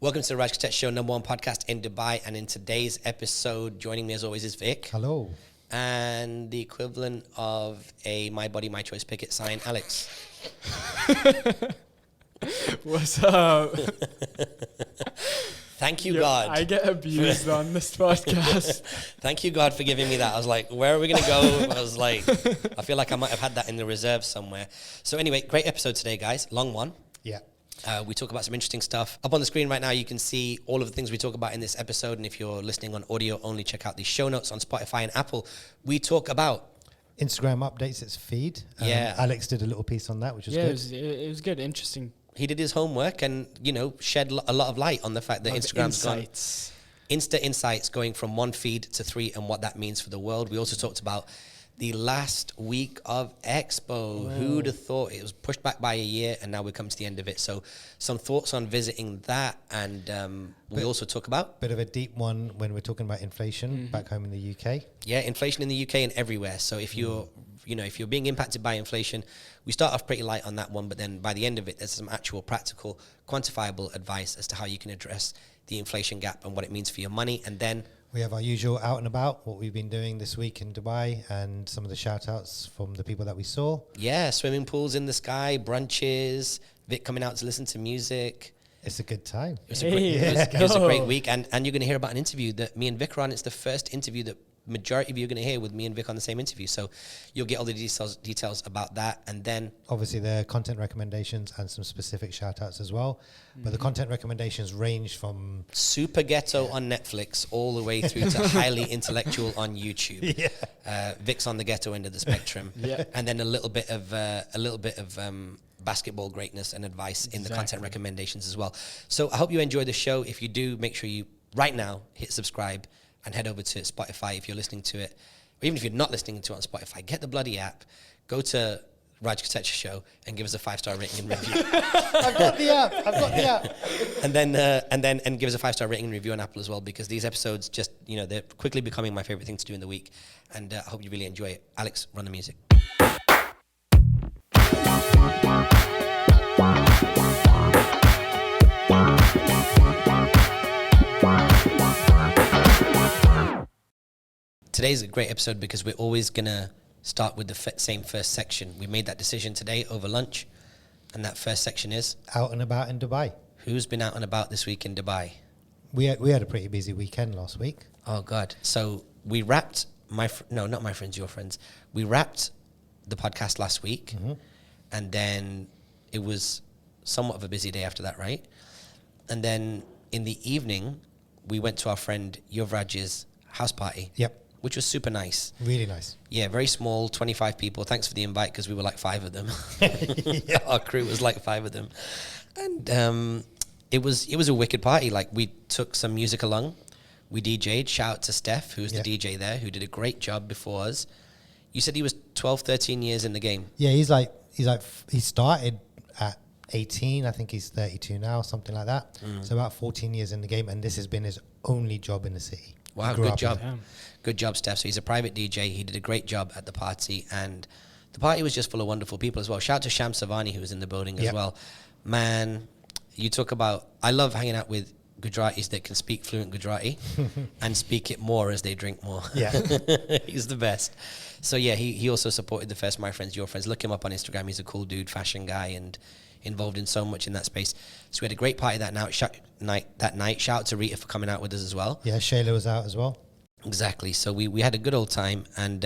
Welcome to the Raj Kotecha Show, #1 podcast in Dubai. And in today's episode, joining me as always is Vik. Hello. And the equivalent of a My Body, My Choice picket sign, Alex. What's up? Thank you, God. I get abused on this podcast. Thank you, God, for giving me that. I was like, where are we going to go? I was like, I feel like I might have had that in the reserve somewhere. So anyway, great episode today, guys. Long one. Yeah. We talk about some interesting stuff. Up on the screen right now, you can see all of the things we talk about in this episode. And if you're listening on audio only, check out the show notes on Spotify and Apple. We talk about Instagram updates its feed. Yeah. Alex did a little piece on that, which was good. It was good, interesting. He did his homework and, you know, shed a lot of light on the fact that Instagram's gone. Insta insights going from 1 feed to 3 and what that means for the world. We also talked about the last week of Expo. Who'd have thought? It was pushed back by a year and now we're coming to the end of it. So some thoughts on visiting that. And we also talk about Bit of a deep one when we're talking about inflation back home in the UK. Yeah, inflation in the UK and everywhere. So if you're, if you're being impacted by inflation, we start off pretty light on that one, but then by the end of it, there's some actual practical, quantifiable advice as to how you can address the inflation gap and what it means for your money. And then we have our usual out and about, what we've been doing this week in Dubai, and some of the shout outs from the people that we saw. Yeah, swimming pools in the sky, brunches, Vik coming out to listen to music. It's a good time. It was a great week. And you're going to hear about an interview that me and Vik are on. It's the first interview that majority of you are going to hear with me and Vik on the same interview. So you'll get all the details about that. And then obviously there are content recommendations and some specific shout outs as well. But the content recommendations range from super ghetto on Netflix all the way through to highly intellectual on YouTube. Vik's on the ghetto end of the spectrum. And then a little bit of basketball greatness and advice in the content recommendations as well. So I hope you enjoy the show. If you do, make sure you right now hit subscribe and head over to Spotify if you're listening to it. Or even if you're not listening to it on Spotify, get the bloody app, go to Raj Kotecha Show and give us a 5-star rating and review. I've got the app. And then give us a 5-star rating and review on Apple as well, because these episodes just, they're quickly becoming my favorite thing to do in the week. And I hope you really enjoy it. Alex, run the music. Today's a great episode because we're always going to start with the same first section. We made that decision today over lunch, and that first section is out and about in Dubai. Who's been out and about this week in Dubai? We had a pretty busy weekend last week. Oh, God. So we wrapped not my friends, your friends. We wrapped the podcast last week, and then it was somewhat of a busy day after that, right? And then in the evening, we went to our friend Yuvraj's house party. Yep. Which was super nice. Really nice. Yeah, very small, 25 people. Thanks for the invite because we were like 5 of them. Our crew was like 5 of them. And it was a wicked party. Like, we took some music along. We DJ'd. Shout out to Steph, who's the DJ there, who did a great job before us. You said he was 12, 13 years in the game. Yeah, he started at 18. I think he's 32 now, something like that. So about 14 years in the game, and this has been his only job in the city. Wow, good job. Good job, Steph. So he's a private DJ. He did a great job at the party, and the party was just full of wonderful people as well. Shout out to Sham Savani, who was in the building as well. Man, you talk about, I love hanging out with Gujaratis that can speak fluent Gujarati and speak it more as they drink more. Yeah. He's the best. So yeah, he also supported the first My Friends, Your Friends. Look him up on Instagram. He's a cool dude, fashion guy, and involved in so much in that space. So we had a great party that night. Shout out to Rita for coming out with us as well. Yeah, Shayla was out as well. Exactly. So we had a good old time, and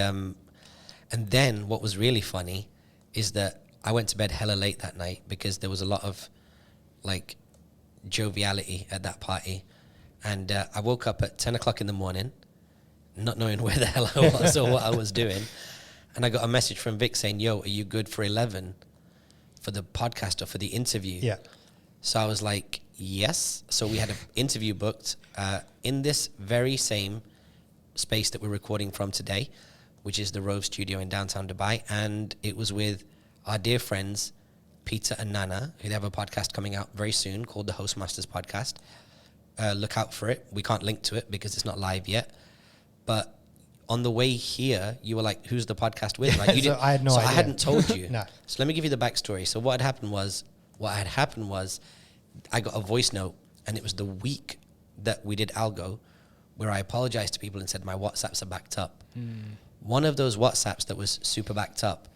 then what was really funny is that I went to bed hella late that night because there was a lot of like joviality at that party, and I woke up at 10 o'clock in the morning, not knowing where the hell I was or what I was doing, and I got a message from Vik saying, "Yo, are you good for 11 for the podcast or for the interview?" Yeah. So I was like, yes. So we had an interview booked in this very same space that we're recording from today, which is the Rove Studio in downtown Dubai. And it was with our dear friends, Peter and Nana, who have a podcast coming out very soon called the HOSTMASTERS podcast. Look out for it. We can't link to it because it's not live yet. But on the way here, you were like, who's the podcast with? Like, you I had no idea. I hadn't told you. No. So let me give you the backstory. So what had happened was I got a voice note, And it was the week that we did ALGO where I apologized to people and said my WhatsApps are backed up. One of those WhatsApps that was super backed up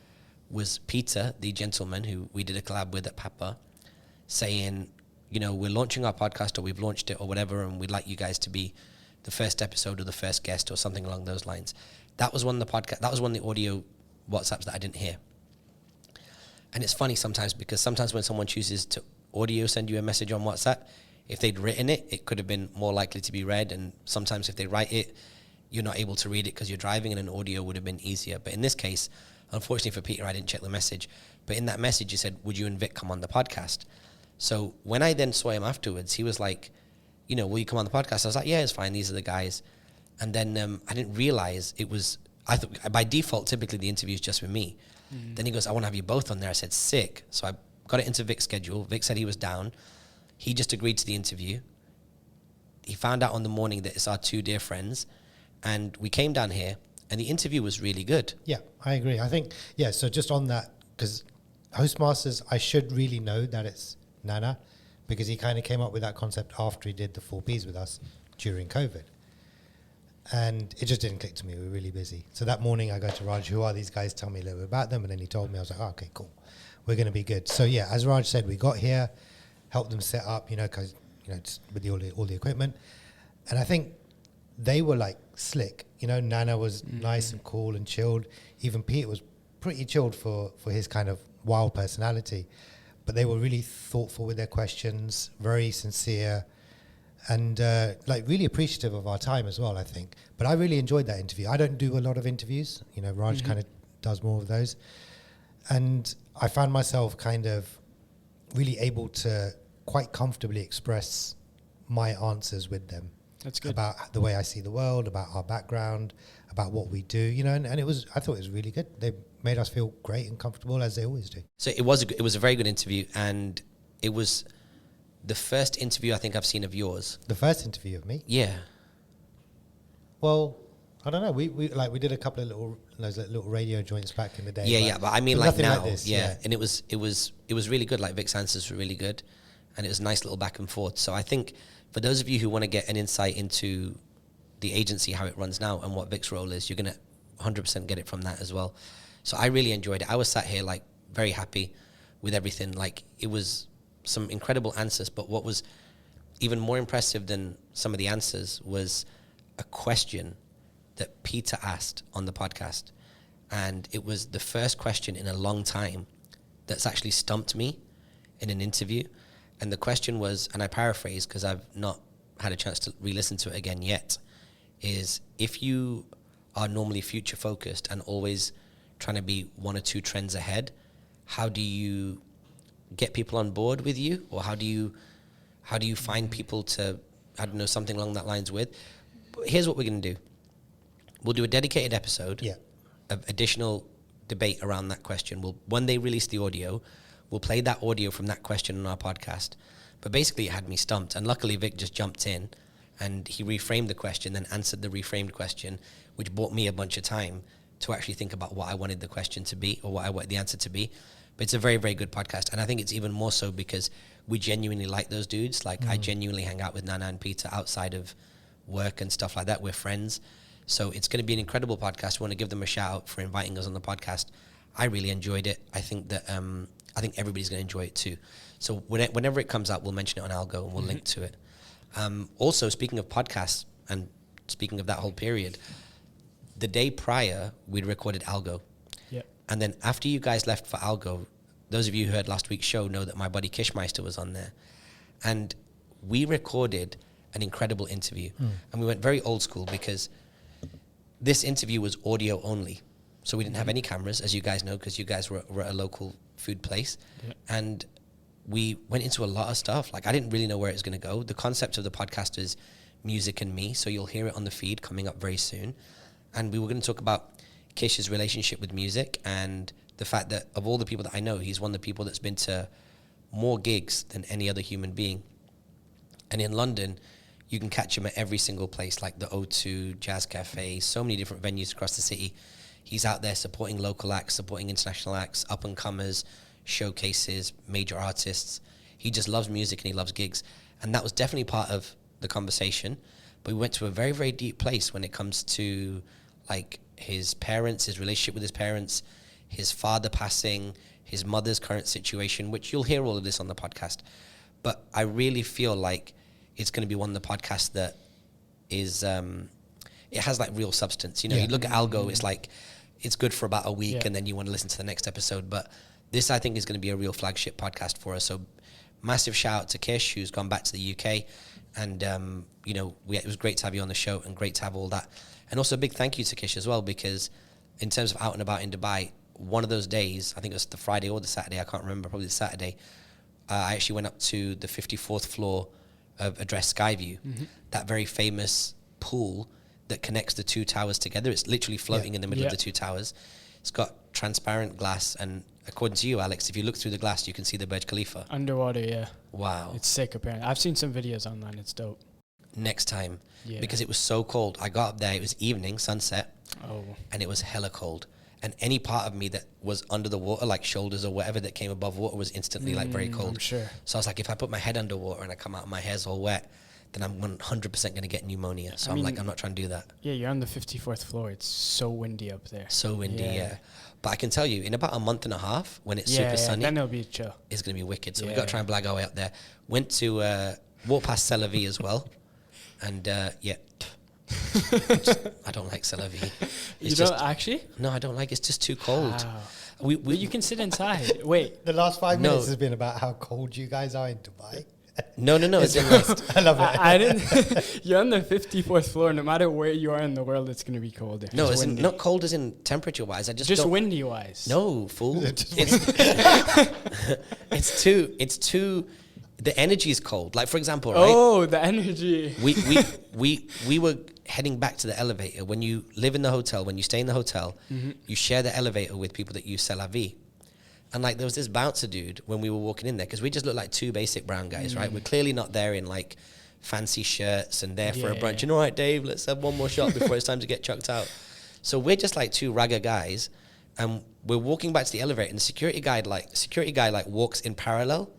was Peter, the gentleman who we did a collab with at Papa, saying, you know, we're launching our podcast, or we've launched it or whatever, and we'd like you guys to be the first episode or the first guest or something along those lines. That was one of the podcast. That was one of the audio WhatsApps that I didn't hear. And it's funny sometimes, because sometimes when someone chooses to audio send you a message on WhatsApp, if they'd written it, it could have been more likely to be read. And sometimes if they write it, you're not able to read it because you're driving, and an audio would have been easier. But in this case, unfortunately for Peter, I didn't check the message. But in that message, he said, would you and Vik come on the podcast? So when I then saw him afterwards, he was like, you know, will you come on the podcast? I was like, yeah, it's fine. These are the guys. And then I didn't realize it was, I thought by default, typically the interview is just with me. Then he goes, I want to have you both on there. I said, sick. So I got it into Vik's schedule. Vik said he was down. He just agreed to the interview. He found out on the morning that it's our two dear friends. And we came down here, and the interview was really good. Yeah, I agree. I think, yeah, so just on that, because HOSTMASTERS, I should really know that it's Nana, because he kind of came up with that concept after he did the 4Ps with us during COVID. And it just didn't click to me. We were really busy. So that morning I go to Raj, who are these guys? Tell me a little bit about them. And then he told me. I was like, oh, okay, cool. We're going to be good. So yeah, as Raj said, we got here, helped them set up, you know, because, you know, just with all the equipment. And I think they were like slick. You know, Nana was nice and cool and chilled. Even Pete was pretty chilled for his kind of wild personality. But they were really thoughtful with their questions, very sincere, and like really appreciative of our time as well, I think. But I really enjoyed that interview. I don't do a lot of interviews. You know, Raj kind of does more of those. And I found myself kind of really able to quite comfortably express my answers with them. That's good. About the way I see the world, about our background, about what we do, you know, and it was, I thought it was really good. They made us feel great and comfortable, as they always do. So it was a very good interview, and it was the first interview I think I've seen of yours. The first interview of me? Yeah. Well, I don't know. We did a couple of little radio joints back in the day. Yeah, but I mean, like now, like this, yeah. And it was really good. Like Vik's answers were really good, and it was a nice little back and forth. So I think for those of you who want to get an insight into the agency, how it runs now, and what Vik's role is, you're gonna 100% get it from that as well. So I really enjoyed it. I was sat here like very happy with everything. Like it was some incredible answers, but what was even more impressive than some of the answers was a question that Peter asked on the podcast. And it was the first question in a long time that's actually stumped me in an interview. And the question was, and I paraphrase because I've not had a chance to re-listen to it again yet, is if you are normally future focused and always trying to be one or two trends ahead, how do you get people on board with you, or how do you find people to, I don't know, something along that lines with? But here's what we're going to do. We'll do a dedicated episode of additional debate around that question. When they release the audio, we'll play that audio from that question on our podcast. But basically it had me stumped, and luckily Vik just jumped in and he reframed the question, then answered the reframed question, which bought me a bunch of time to actually think about what I wanted the question to be, or what I wanted the answer to be. But it's a very, very good podcast. And I think it's even more so because we genuinely like those dudes. Like I genuinely hang out with Nana and Peter outside of work and stuff like that. We're friends. So it's going to be an incredible podcast. We want to give them a shout out for inviting us on the podcast. I really enjoyed it. I think that I think everybody's going to enjoy it too. So whenever it comes out, we'll mention it on ALGO and we'll link to it. Also, speaking of podcasts and speaking of that whole period, the day prior, we'd recorded ALGO. Yeah. And then after you guys left for ALGO, those of you who heard last week's show know that my buddy KISHMEISTER was on there. And we recorded an incredible interview. And we went very old school because this interview was audio only. So we didn't have any cameras, as you guys know, because you guys were at a local food place. Yeah. And we went into a lot of stuff. Like I didn't really know where it was going to go. The concept of the podcast is music and me. So you'll hear it on the feed coming up very soon. And we were going to talk about Kish's relationship with music and the fact that of all the people that I know, he's one of the people that's been to more gigs than any other human being. And in London, you can catch him at every single place, like the O2, Jazz Cafe, so many different venues across the city. He's out there supporting local acts, supporting international acts, up-and-comers, showcases, major artists. He just loves music and he loves gigs. And that was definitely part of the conversation. But we went to a very, very deep place when it comes to like his parents, his relationship with his parents, his father passing, his mother's current situation, which you'll hear all of this on the podcast. But I really feel like it's going to be one of the podcasts that is, it has like real substance. You know, you look at ALGO, it's like, it's good for about a week and then you want to listen to the next episode. But this, I think, is going to be a real flagship podcast for us. So massive shout out to Kish, who's gone back to the UK. And, you know, it was great to have you on the show and great to have all that. And also a big thank you to Kish as well, because in terms of out and about in Dubai, one of those days, I think it was the Friday or the Saturday, I can't remember, probably the Saturday, I actually went up to the 54th floor of Address Skyview, that very famous pool that connects the two towers together. It's literally floating in the middle of the two towers. It's got transparent glass, and according to you, Alex, if you look through the glass, you can see the Burj Khalifa. Underwater, yeah. Wow. It's sick, apparently. I've seen some videos online. It's dope. Next time, because it was so cold. I got up there, it was evening, sunset, and it was hella cold. And any part of me that was under the water, like shoulders or whatever that came above water, was instantly like very cold. I'm sure. So I was like, if I put my head underwater and I come out and my hair's all wet, then I'm 100% going to get pneumonia. So I'm like, I'm not trying to do that. Yeah, you're on the 54th floor. It's so windy up there. So windy, yeah. But I can tell you, in about a month and a half, when it's super sunny, then it'll be chill. It's going to be wicked. So we got to try and blag our way up there. Went to, walk past Tel Aviv as well. And, I don't like Tel Aviv. You don't actually? No, I don't like it. It's just too cold. Wow. We You can sit inside. Wait. The last 5 minutes has been about how cold you guys are in Dubai. No. It's in like, I love it. I didn't. You're on the 54th floor. No matter where you are in the world, it's going to be colder. No, it's not cold as in temperature wise. I just windy wise. No, fool. It's too. The energy is cold. Like, for example, right? Oh, the energy. We were heading back to the elevator. When you live in the hotel, when you stay in the hotel, you share the elevator with people that use Tel Aviv. And like, there was this bouncer dude when we were walking in there, because we just look like two basic brown guys, right? We're clearly not there in like fancy shirts and there for a brunch. And all right, Dave, let's have one more shot before it's time to get chucked out. So we're just like two ragga guys, and we're walking back to the elevator, and the security guy walks in parallel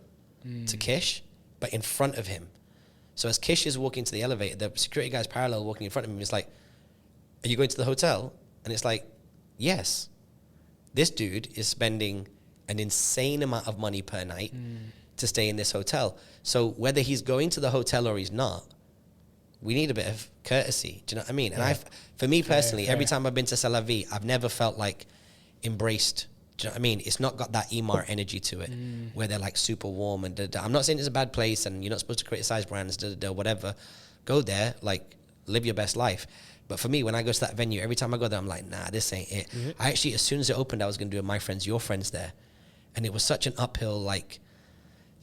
to Kish, but in front of him. So as Kish is walking to the elevator, the security guy's parallel walking in front of him. He's like, "Are you going to the hotel?" And it's like, "Yes." This dude is spending an insane amount of money per night to stay in this hotel. So whether he's going to the hotel or he's not, we need a bit of courtesy. Do you know what I mean? And for me personally, every time I've been to Tel Aviv, I've never felt like embraced. Do you know what I mean? It's not got that Emar energy to it, where they're like super warm and da-da. I'm not saying it's a bad place and you're not supposed to criticize brands, da-da-da, whatever. Go there, like, live your best life. But for me, when I go to that venue, every time I go there, I'm like, nah, this ain't it. I actually, as soon as it opened, I was going to do a My Friends, Your Friends there. And it was such an uphill, like,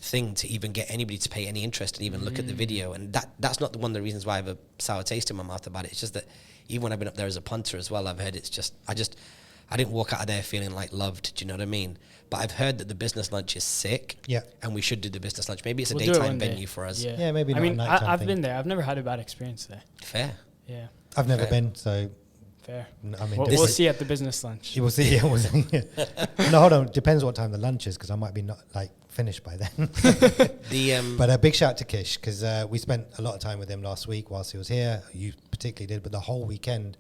thing to even get anybody to pay any interest and even look at the video. And that's not one of the reasons why I have a sour taste in my mouth about it. It's just that even when I've been up there as a punter as well, I've heard it's just, I didn't walk out of there feeling like loved. Do you know what I mean? But I've heard that the business lunch is sick. Yeah. And we should do the business lunch. Maybe it's a daytime venue for us. Yeah, maybe not. I mean, I've been there. I've never had a bad experience there. Fair. Yeah. I've never been, so. Fair. I mean, we'll see at the business lunch. You will see. Yeah, we'll see. No, hold on. Depends what time the lunch is, because I might be not like finished by then. But a big shout to Kish, because we spent a lot of time with him last week whilst he was here. You particularly did, but the whole weekend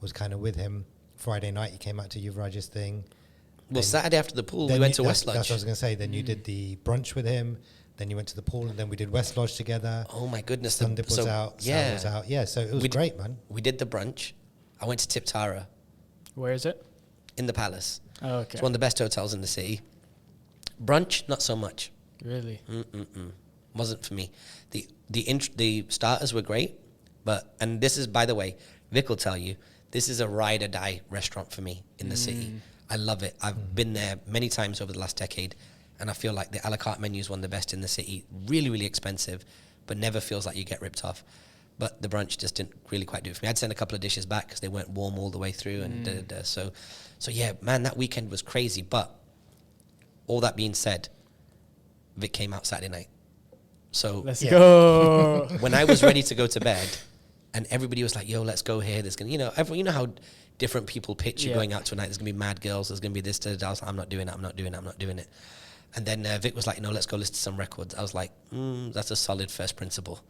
was kind of with him. Friday night he came out to Yuvraj's thing. Well, Saturday after the pool, we went to West Lodge. That's what I was going to say. Then you did the brunch with him. Then you went to the pool, and then we did West Lodge together. Oh my goodness! Sundip was out. Sal was out. Yeah, so it was great, man. We did the brunch. I went to Tiptara. Where is it? In the Palace. Oh, okay. It's one of the best hotels in the city. Brunch, not so much. Really? Wasn't for me. The starters were great, and this is, by the way, Vic will tell you, this is a ride or die restaurant for me in the city. I love it. I've been there many times over the last decade, and I feel like the a la carte menu is one of the best in the city. Really, really expensive, but never feels like you get ripped off. But the brunch just didn't really quite do it for me. I'd send a couple of dishes back because they weren't warm all the way through. And So yeah, man, that weekend was crazy. But all that being said, Vic came out Saturday night. So let's go. When I was ready to go to bed, and everybody was like, "Yo, let's go here." There's gonna, you know how different people pitch you going out to a night. There's gonna be mad girls. There's gonna be this. I was like, I'm not doing it. I'm not doing it. And then Vic was like, no, let's go listen to some records. I was like, that's a solid first principle.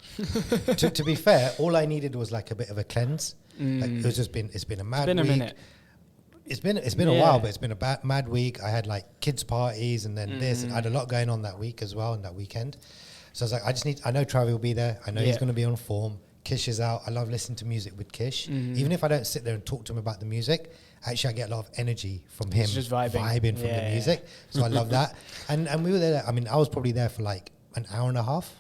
To be fair, all I needed was like a bit of a cleanse. Like, it's been a mad week. Minute. It's been a while, but it's been a mad week. I had like kids parties and then this, and I had a lot going on that week as well, and that weekend. So I was like, I know Travi will be there. I know he's going to be on form. Kish is out. I love listening to music with Kish. Even if I don't sit there and talk to him about the music, actually I get a lot of energy from him just vibing from the music. So I love that. And we were there. I mean, I was probably there for like an hour and a half,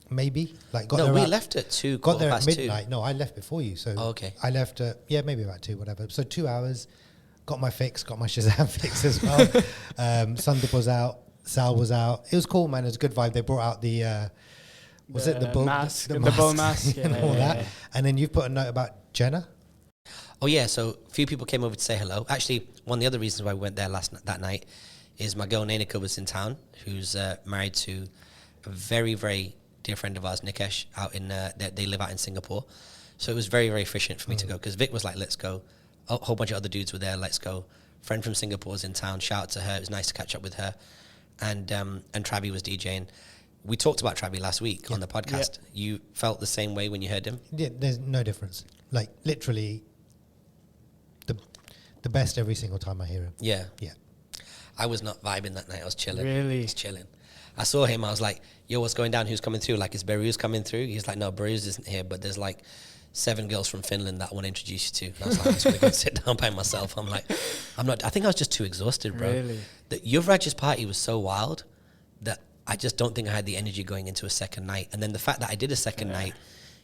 maybe. Like we left at 2. Got there at 2:15. midnight. No, I left before you. So okay. I left at maybe about 2, whatever. So 2 hours. Got my fix. Got my Shazam fix as well. Sundip was out. Sal was out. It was cool, man. It was a good vibe. They brought out the bull mask, the bull mask, and all that. And then you've put a note about Jenna. Oh yeah, so a few people came over to say hello. Actually, one of the other reasons why we went there that night is my girl Nanika was in town, who's married to a very, very dear friend of ours, Nikesh, out in they live out in Singapore. So it was very, very efficient for me to go, because Vic was like, let's go. A whole bunch of other dudes were there, let's go. Friend from Singapore was in town, shout out to her. It was nice to catch up with her. And Travi was DJing. We talked about Travi last week on the podcast. You felt the same way when you heard him? Yeah, there's no difference. Like literally the best every single time I hear him. Yeah. Yeah. I was not vibing that night. I was chilling. Really? I was chilling. I saw him. I was like, yo, what's going down? Who's coming through? Like, is Beruz coming through? He's like, no, Beruz isn't here, but there's like 7 girls from Finland that I want to introduce you to. And I was like, I'm just going to go sit down by myself. I'm like, I think I was just too exhausted, bro. Really? The Yuvraj's party was so wild that I just don't think I had the energy going into a second night. And then the fact that I did a second night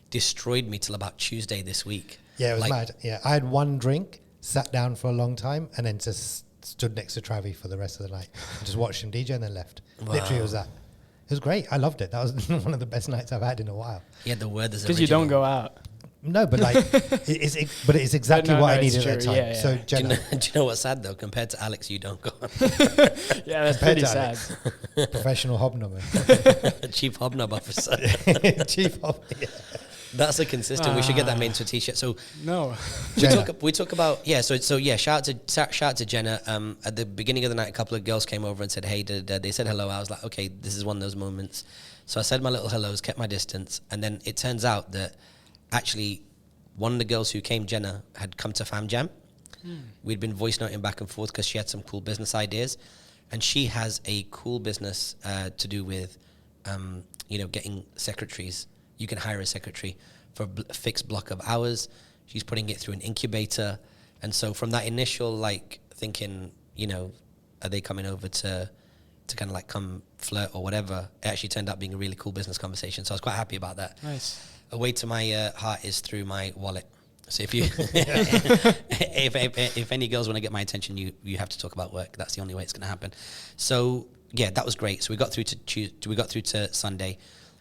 destroyed me till about Tuesday this week. Yeah, it was mad. Yeah, I had one drink, sat down for a long time, and then just stood next to Travi for the rest of the night. And just watched him DJ and then left. Wow. Literally, it was that. It was great. I loved it. That was one of the best nights I've had in a while. Yeah, the word is because you don't go out. No, but like, it's exactly what I needed at the time. Yeah, yeah. So, Do Jenna, you know what's sad though? Compared to Alex, you don't go. Yeah, that's pretty sad. professional hobnobber, Chief Hobnob Officer. chief hob. Yeah. That's a consistent. We should get that made into a t-shirt. So No. we talk about shout out to Jenna. At the beginning of the night, a couple of girls came over and said, hey, they said hello. I was like, okay, this is one of those moments. So I said my little hellos, kept my distance, and then it turns out that actually one of the girls who came, Jenna, had come to Fam Jam. We'd been voice noting back and forth because she had some cool business ideas, and she has a cool business to do with getting secretaries. You can hire a secretary for a fixed block of hours. She's putting it through an incubator. And so from that initial, like, thinking, are they coming over to kind of like come flirt or whatever, it actually turned out being a really cool business conversation. So I was quite happy about that. Nice. A way to my heart is through my wallet. So if you, if any girls want to get my attention, you have to talk about work. That's the only way it's going to happen. So yeah, that was great. So we got through to Sunday.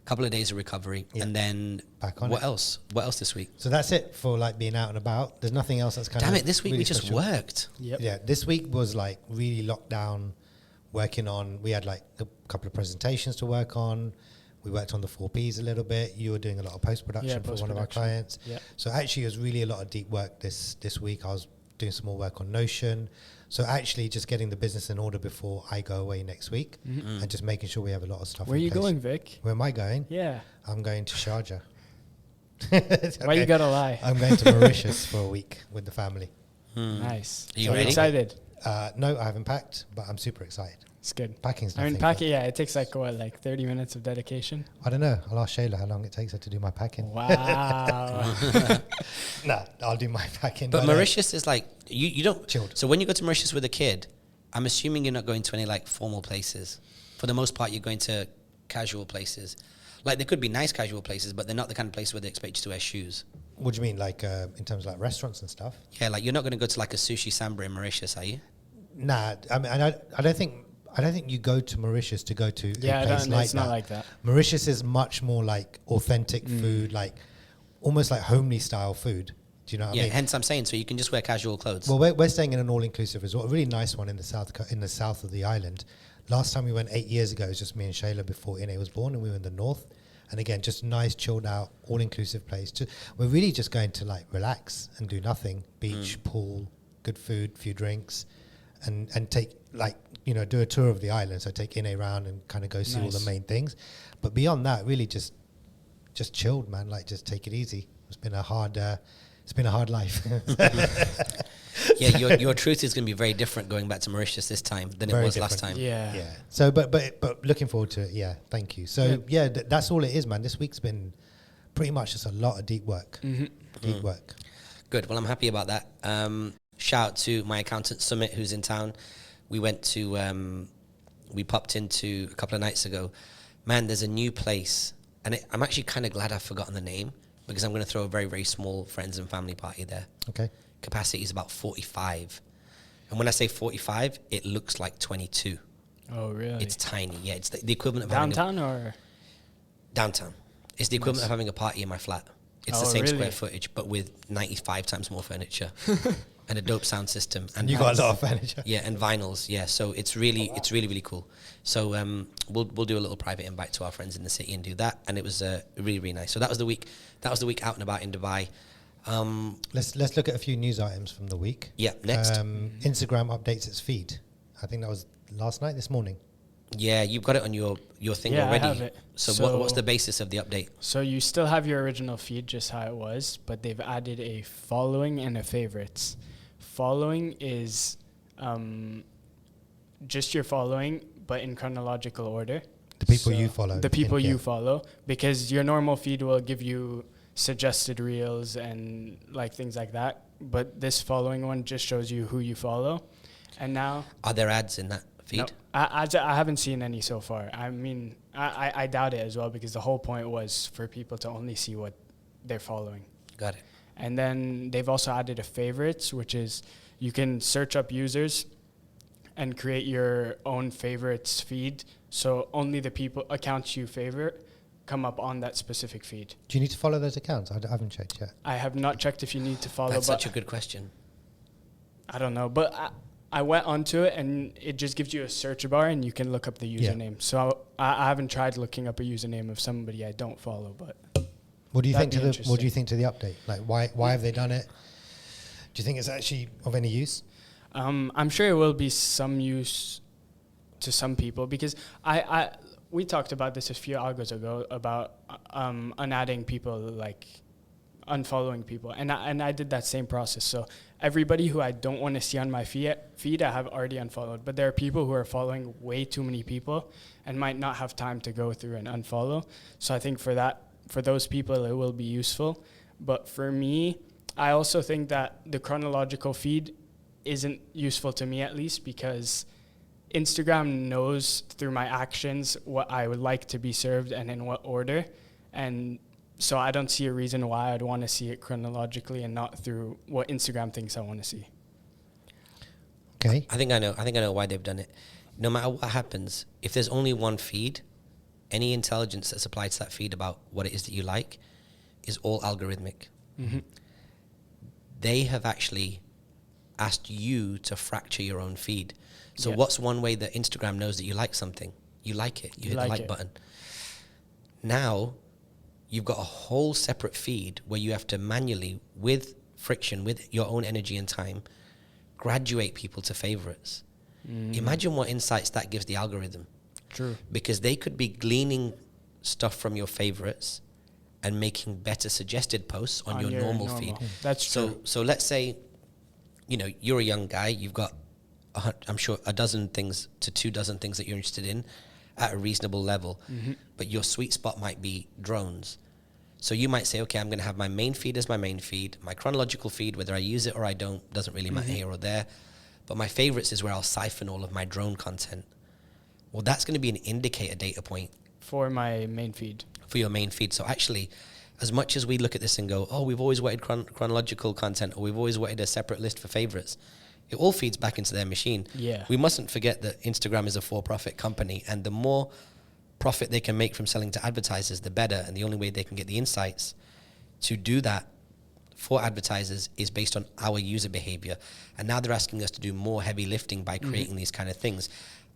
Couple of days of recovery, and then back on what else? What else this week? So that's it for like being out and about. There's nothing else that's kind of. Damn it! This week really we just special. worked. Yep. Yeah, this week was like really locked down, working on. We had like a couple of presentations to work on. We worked on the 4Ps a little bit. You were doing a lot of post-production for one of our clients. Yeah. So actually, it was really a lot of deep work this week. I was doing some more work on Notion. So actually, just getting the business in order before I go away next week, and just making sure we have a lot of stuff. Where are you place. going, Vic? Where am I going? Yeah. I'm going to Sharjah. Why you gotta lie? I'm going to Mauritius for a week with the family. Nice. Are you So ready? excited? No, I haven't packed, but I'm super excited. It's good. Packing's I mean, nothing, packing. Yeah, it takes like 30 minutes of dedication. I don't know. I'll ask Shayla how long it takes her to do my packing. Wow. Nah, I'll do my packing. But Mauritius is like you don't. Chilled. So when you go to Mauritius with a kid, I'm assuming you're not going to any like formal places. For the most part, you're going to casual places. Like there could be nice casual places, but they're not the kind of place where they expect you to wear shoes. What do you mean, like in terms of like restaurants and stuff? Yeah, like you're not going to go to like a sushi samba in Mauritius, are you? Nah, I mean, I don't think you go to Mauritius to go to a place like it's that. not like that. Mauritius is much more like authentic food, like almost like homely style food. Do you know what I mean? Hence I'm saying, so you can just wear casual clothes. Well, we're staying in an all-inclusive resort, a really nice one in the south of the island. Last time we went 8 years ago, it was just me and Shayla before Ine was born, and we were in the north. And again, just a nice, chilled out, all-inclusive place. We're really just going to like relax and do nothing. Beach, pool, good food, few drinks. and take, like, you know, do a tour of the island. So take Ine around and kind of go see all the main things. But beyond that, really just chilled, man. Like, just take it easy. It's been a hard life. Yeah, your truth is going to be very different going back to Mauritius this time than Very it was different. last time. Yeah. Yeah. So, but looking forward to it. Yeah. Thank you. So yeah, that's all it is, man. This week's been pretty much just a lot of deep work. Deep work. Good. Well, I'm happy about that. Shout out to my accountant Summit, who's in town. We went to, we popped into a couple of nights ago. Man, there's a new place, and I'm actually kind of glad I've forgotten the name, because I'm going to throw a very, very small friends and family party there. Okay. Capacity is about 45. And when I say 45, it looks like 22. Oh, really? It's tiny. Yeah, it's the equivalent of Downtown or? Downtown. It's the equivalent of having a party in my flat. It's the same square footage, but with 95 times more furniture and a dope sound system. And you got a lot of furniture. Yeah, and vinyls. Yeah, so it's really really cool. So we'll do a little private invite to our friends in the city and do that. And it was really, really nice. So that was the week. That was the week out and about in Dubai. Let's look at a few news items from the week. Yeah, next. Instagram updates its feed. I think that was last night, this morning. Yeah, you've got it on your thing already. I have it. So what's the basis of the update? So you still have your original feed, just how it was, but they've added a following and a favorites. Following is just your following, but in chronological order. The people you follow. The people you follow, because your normal feed will give you suggested reels and like things like that. But this following one just shows you who you follow. And now, Are there ads in that feed? no, I haven't seen any so far. I mean, I doubt it as well, because the whole point was for people to only see what they're following. Got it. And then they've also added a favorites, which is you can search up users and create your own favorites feed. So only the accounts you favorite come up on that specific feed. Do you need to follow those accounts? I haven't checked yet. I have not checked if you need to follow. That's but such a good question. I don't know. But I went onto it, and it just gives you a search bar, and you can look up the username. So I haven't tried looking up a username of somebody I don't follow, but What do you think that'd be what do you think to the update? Like, why have they done it? Do you think it's actually of any use? I'm sure it will be some use to some people, because we talked about this a few algos ago about unadding people, like unfollowing people, and I did that same process. So everybody who I don't want to see on my feed, I have already unfollowed. But there are people who are following way too many people and might not have time to go through and unfollow. So I think for those people, it will be useful. But for me, I also think that the chronological feed isn't useful to me, at least, because Instagram knows through my actions what I would like to be served and in what order. And so I don't see a reason why I'd want to see it chronologically and not through what Instagram thinks I want to see. Okay. I think I know why they've done it. No matter what happens, if there's only one feed, any intelligence that's applied to that feed about what it is that you like is all algorithmic. Mm-hmm. They have actually asked you to fracture your own feed. So Yeah. what's one way that Instagram knows that you like something? You like it. You hit the like button. Now, you've got a whole separate feed where you have to manually, with friction, with your own energy and time, graduate people to favorites. Imagine what insights that gives the algorithm. True. Because they could be gleaning stuff from your favorites and making better suggested posts on your normal feed. That's true. So let's say, you're a young guy, you've got, I'm sure, a dozen things to 2 dozen things that you're interested in at a reasonable level, but your sweet spot might be drones. So you might say, okay, I'm going to have my main feed as my main feed, my chronological feed, whether I use it or I don't, doesn't really matter here or there, but my favorites is where I'll siphon all of my drone content. Well, that's going to be an indicator data point For my main feed. for your main feed. So actually, as much as we look at this and go, oh, we've always wanted chronological content, or we've always wanted a separate list for favorites, it all feeds back into their machine. Yeah. We mustn't forget that Instagram is a for-profit company, and the more profit they can make from selling to advertisers, the better. And the only way they can get the insights to do that for advertisers is based on our user behavior. And now they're asking us to do more heavy lifting by creating these kind of things.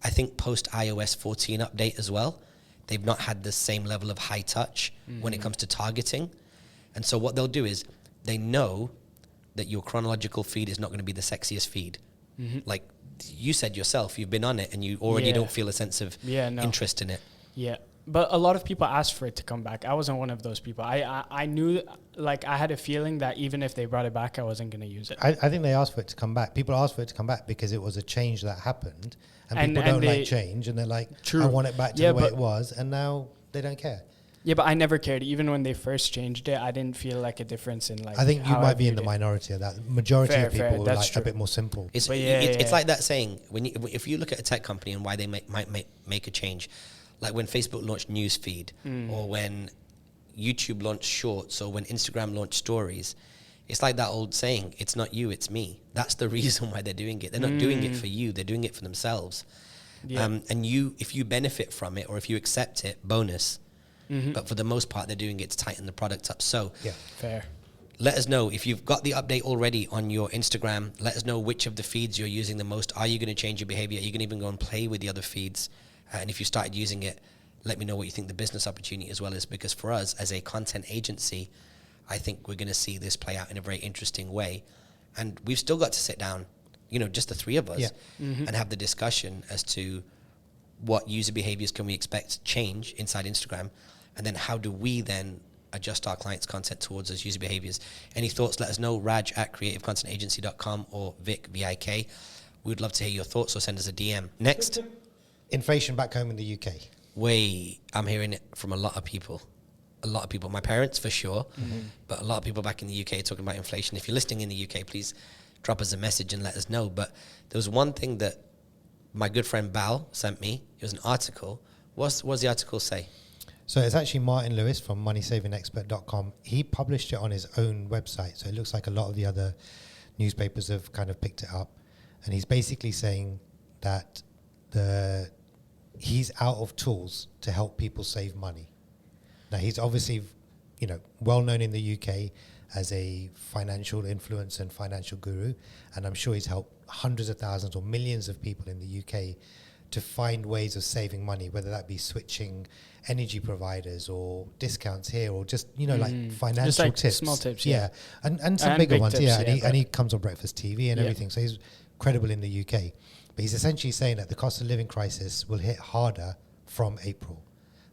I think post iOS 14 update as well, they've not had the same level of high touch when it comes to targeting. And so what they'll do is they know that your chronological feed is not going to be the sexiest feed. Like, you said yourself, you've been on it and you already don't feel a sense of interest in it. Yeah. But a lot of people asked for it to come back. I wasn't one of those people. I knew, like, I had a feeling that even if they brought it back, I wasn't going to use it. I think they asked for it to come back. People asked for it to come back because it was a change that happened. And people don't like change. And they're like, I want it back to the way it was. And now they don't care. Yeah, but I never cared. Even when they first changed it, I didn't feel like a difference in, like, I think you might be in the minority of that. Majority of people are like true. a bit more simple. It's like that saying, if you look at a tech company and why they might make a change, like when Facebook launched Newsfeed, or when YouTube launched Shorts, or when Instagram launched Stories, it's like that old saying, it's not you, it's me. That's the reason why they're doing it. They're not doing it for you, they're doing it for themselves. Yeah. And if you benefit from it, or if you accept it, bonus. But for the most part, they're doing it to tighten the product up. So fair. Let us know if you've got the update already on your Instagram. Let us know which of the feeds you're using the most. Are you going to change your behavior? Are you going to even go and play with the other feeds? And if you started using it, let me know what you think the business opportunity as well is. Because for us as a content agency, I think we're going to see this play out in a very interesting way. And we've still got to sit down, just the three of us, and have the discussion as to what user behaviors can we expect to change inside Instagram. And then how do we then adjust our clients' content towards those user behaviors? Any thoughts, let us know. Raj at creativecontentagency.com or Vik, V-I-K. We'd love to hear your thoughts, or send us a DM. Next. Inflation back home in the UK. I'm hearing it from a lot of people. My parents for sure, but a lot of people back in the UK talking about inflation. If you're listening in the UK, please drop us a message and let us know. But there was one thing that my good friend Bal sent me. It was an article. What does the article say? So it's actually Martin Lewis from moneysavingexpert.com. He published it on his own website. So it looks like a lot of the other newspapers have kind of picked it up. And he's basically saying that he's out of tools to help people save money. Now, he's obviously, well known in the UK as a financial influencer and financial guru. And I'm sure he's helped hundreds of thousands or millions of people in the UK to find ways of saving money, whether that be switching energy providers or discounts here, or just, like financial just like tips. Small tips, And some bigger big ones, tips, and he comes on Breakfast TV and everything. So he's credible in the UK. But he's essentially saying that the cost of living crisis will hit harder from April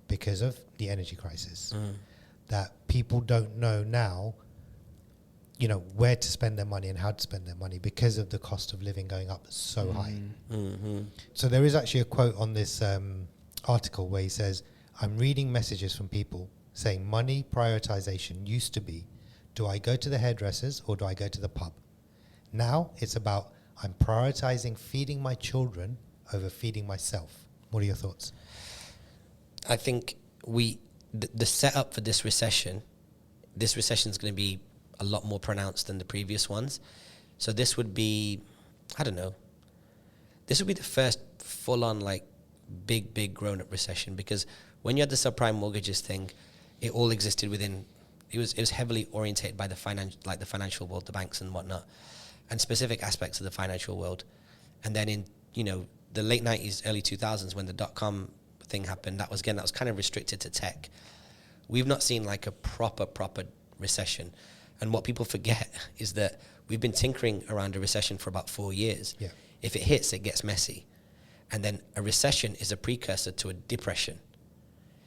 because of the energy crisis. That people don't know now, where to spend their money and how to spend their money because of the cost of living going up so high. So there is actually a quote on this article where he says, I'm reading messages from people saying money prioritization used to be, do I go to the hairdressers or do I go to the pub? Now it's about, I'm prioritizing feeding my children over feeding myself. What are your thoughts? I think the setup for this recession is going to be a lot more pronounced than the previous ones. So this would be, I don't know, this would be the first full-on, like, big grown-up recession, because when you had the subprime mortgages thing, it all existed within, it was heavily orientated by the financial world, the banks and whatnot, and specific aspects of the financial world. And then in, the late 90s, early 2000s, when the dot-com thing happened, that was kind of restricted to tech. We've not seen like a proper recession. And what people forget is that we've been tinkering around a recession for about 4 years. Yeah. If it hits, it gets messy. And then a recession is a precursor to a depression.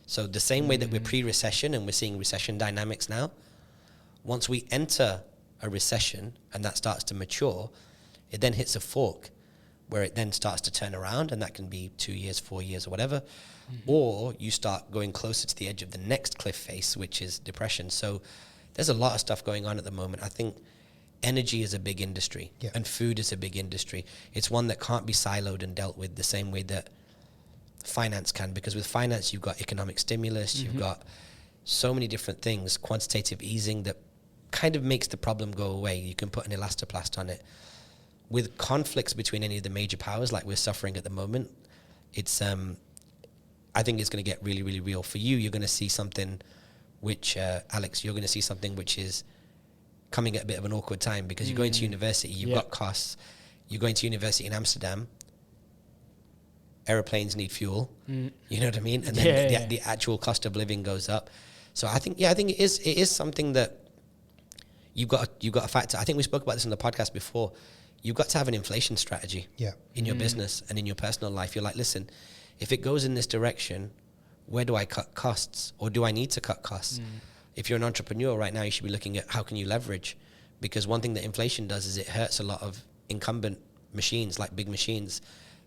So the same way that we're pre-recession and we're seeing recession dynamics now, once we enter a recession and that starts to mature, it then hits a fork where it then starts to turn around, and that can be 2 years, 4 years, or whatever. Or you start going closer to the edge of the next cliff face, which is depression. So there's a lot of stuff going on at the moment. I think energy is a big industry, and food is a big industry. It's one that can't be siloed and dealt with the same way that finance can, because with finance, you've got economic stimulus, you've got so many different things, quantitative easing that kind of makes the problem go away. You can put an elastoplast on it. With conflicts between any of the major powers like we're suffering at the moment, it's I think it's going to get really, really real. For you, you're going to see something which, Alex, you're going to see something which is coming at a bit of an awkward time, because you're going to university, you've got costs, you're going to university in Amsterdam, aeroplanes need fuel, you know what I mean? And then the actual cost of living goes up. So I think it is something that you've got to factor. I think we spoke about this on the podcast before. you've got to have an inflation strategy in your business and in your personal life. You're like, listen, if it goes in this direction, where do I cut costs, or do I need to cut costs? If you're an entrepreneur right now, you should be looking at how can you leverage, because one thing that inflation does is it hurts a lot of incumbent machines, like big machines.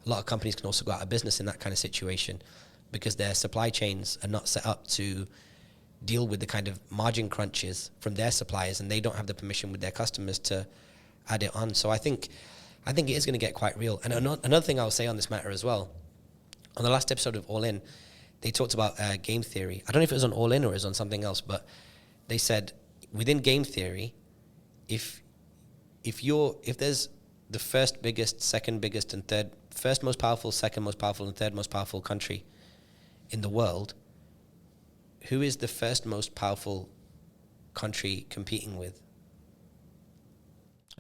A lot of companies can also go out of business in that kind of situation because their supply chains are not set up to deal with the kind of margin crunches from their suppliers, and they don't have the permission with their customers to add it on. So I think it is going to get quite real. And another thing I'll say on this matter as well, on the last episode of All In, they talked about game theory. I don't know if it was on All In or it was on something else, but they said within game theory, if there's the first biggest, second biggest, and third, first most powerful, second most powerful, and third most powerful country in the world, who is the first most powerful country competing with?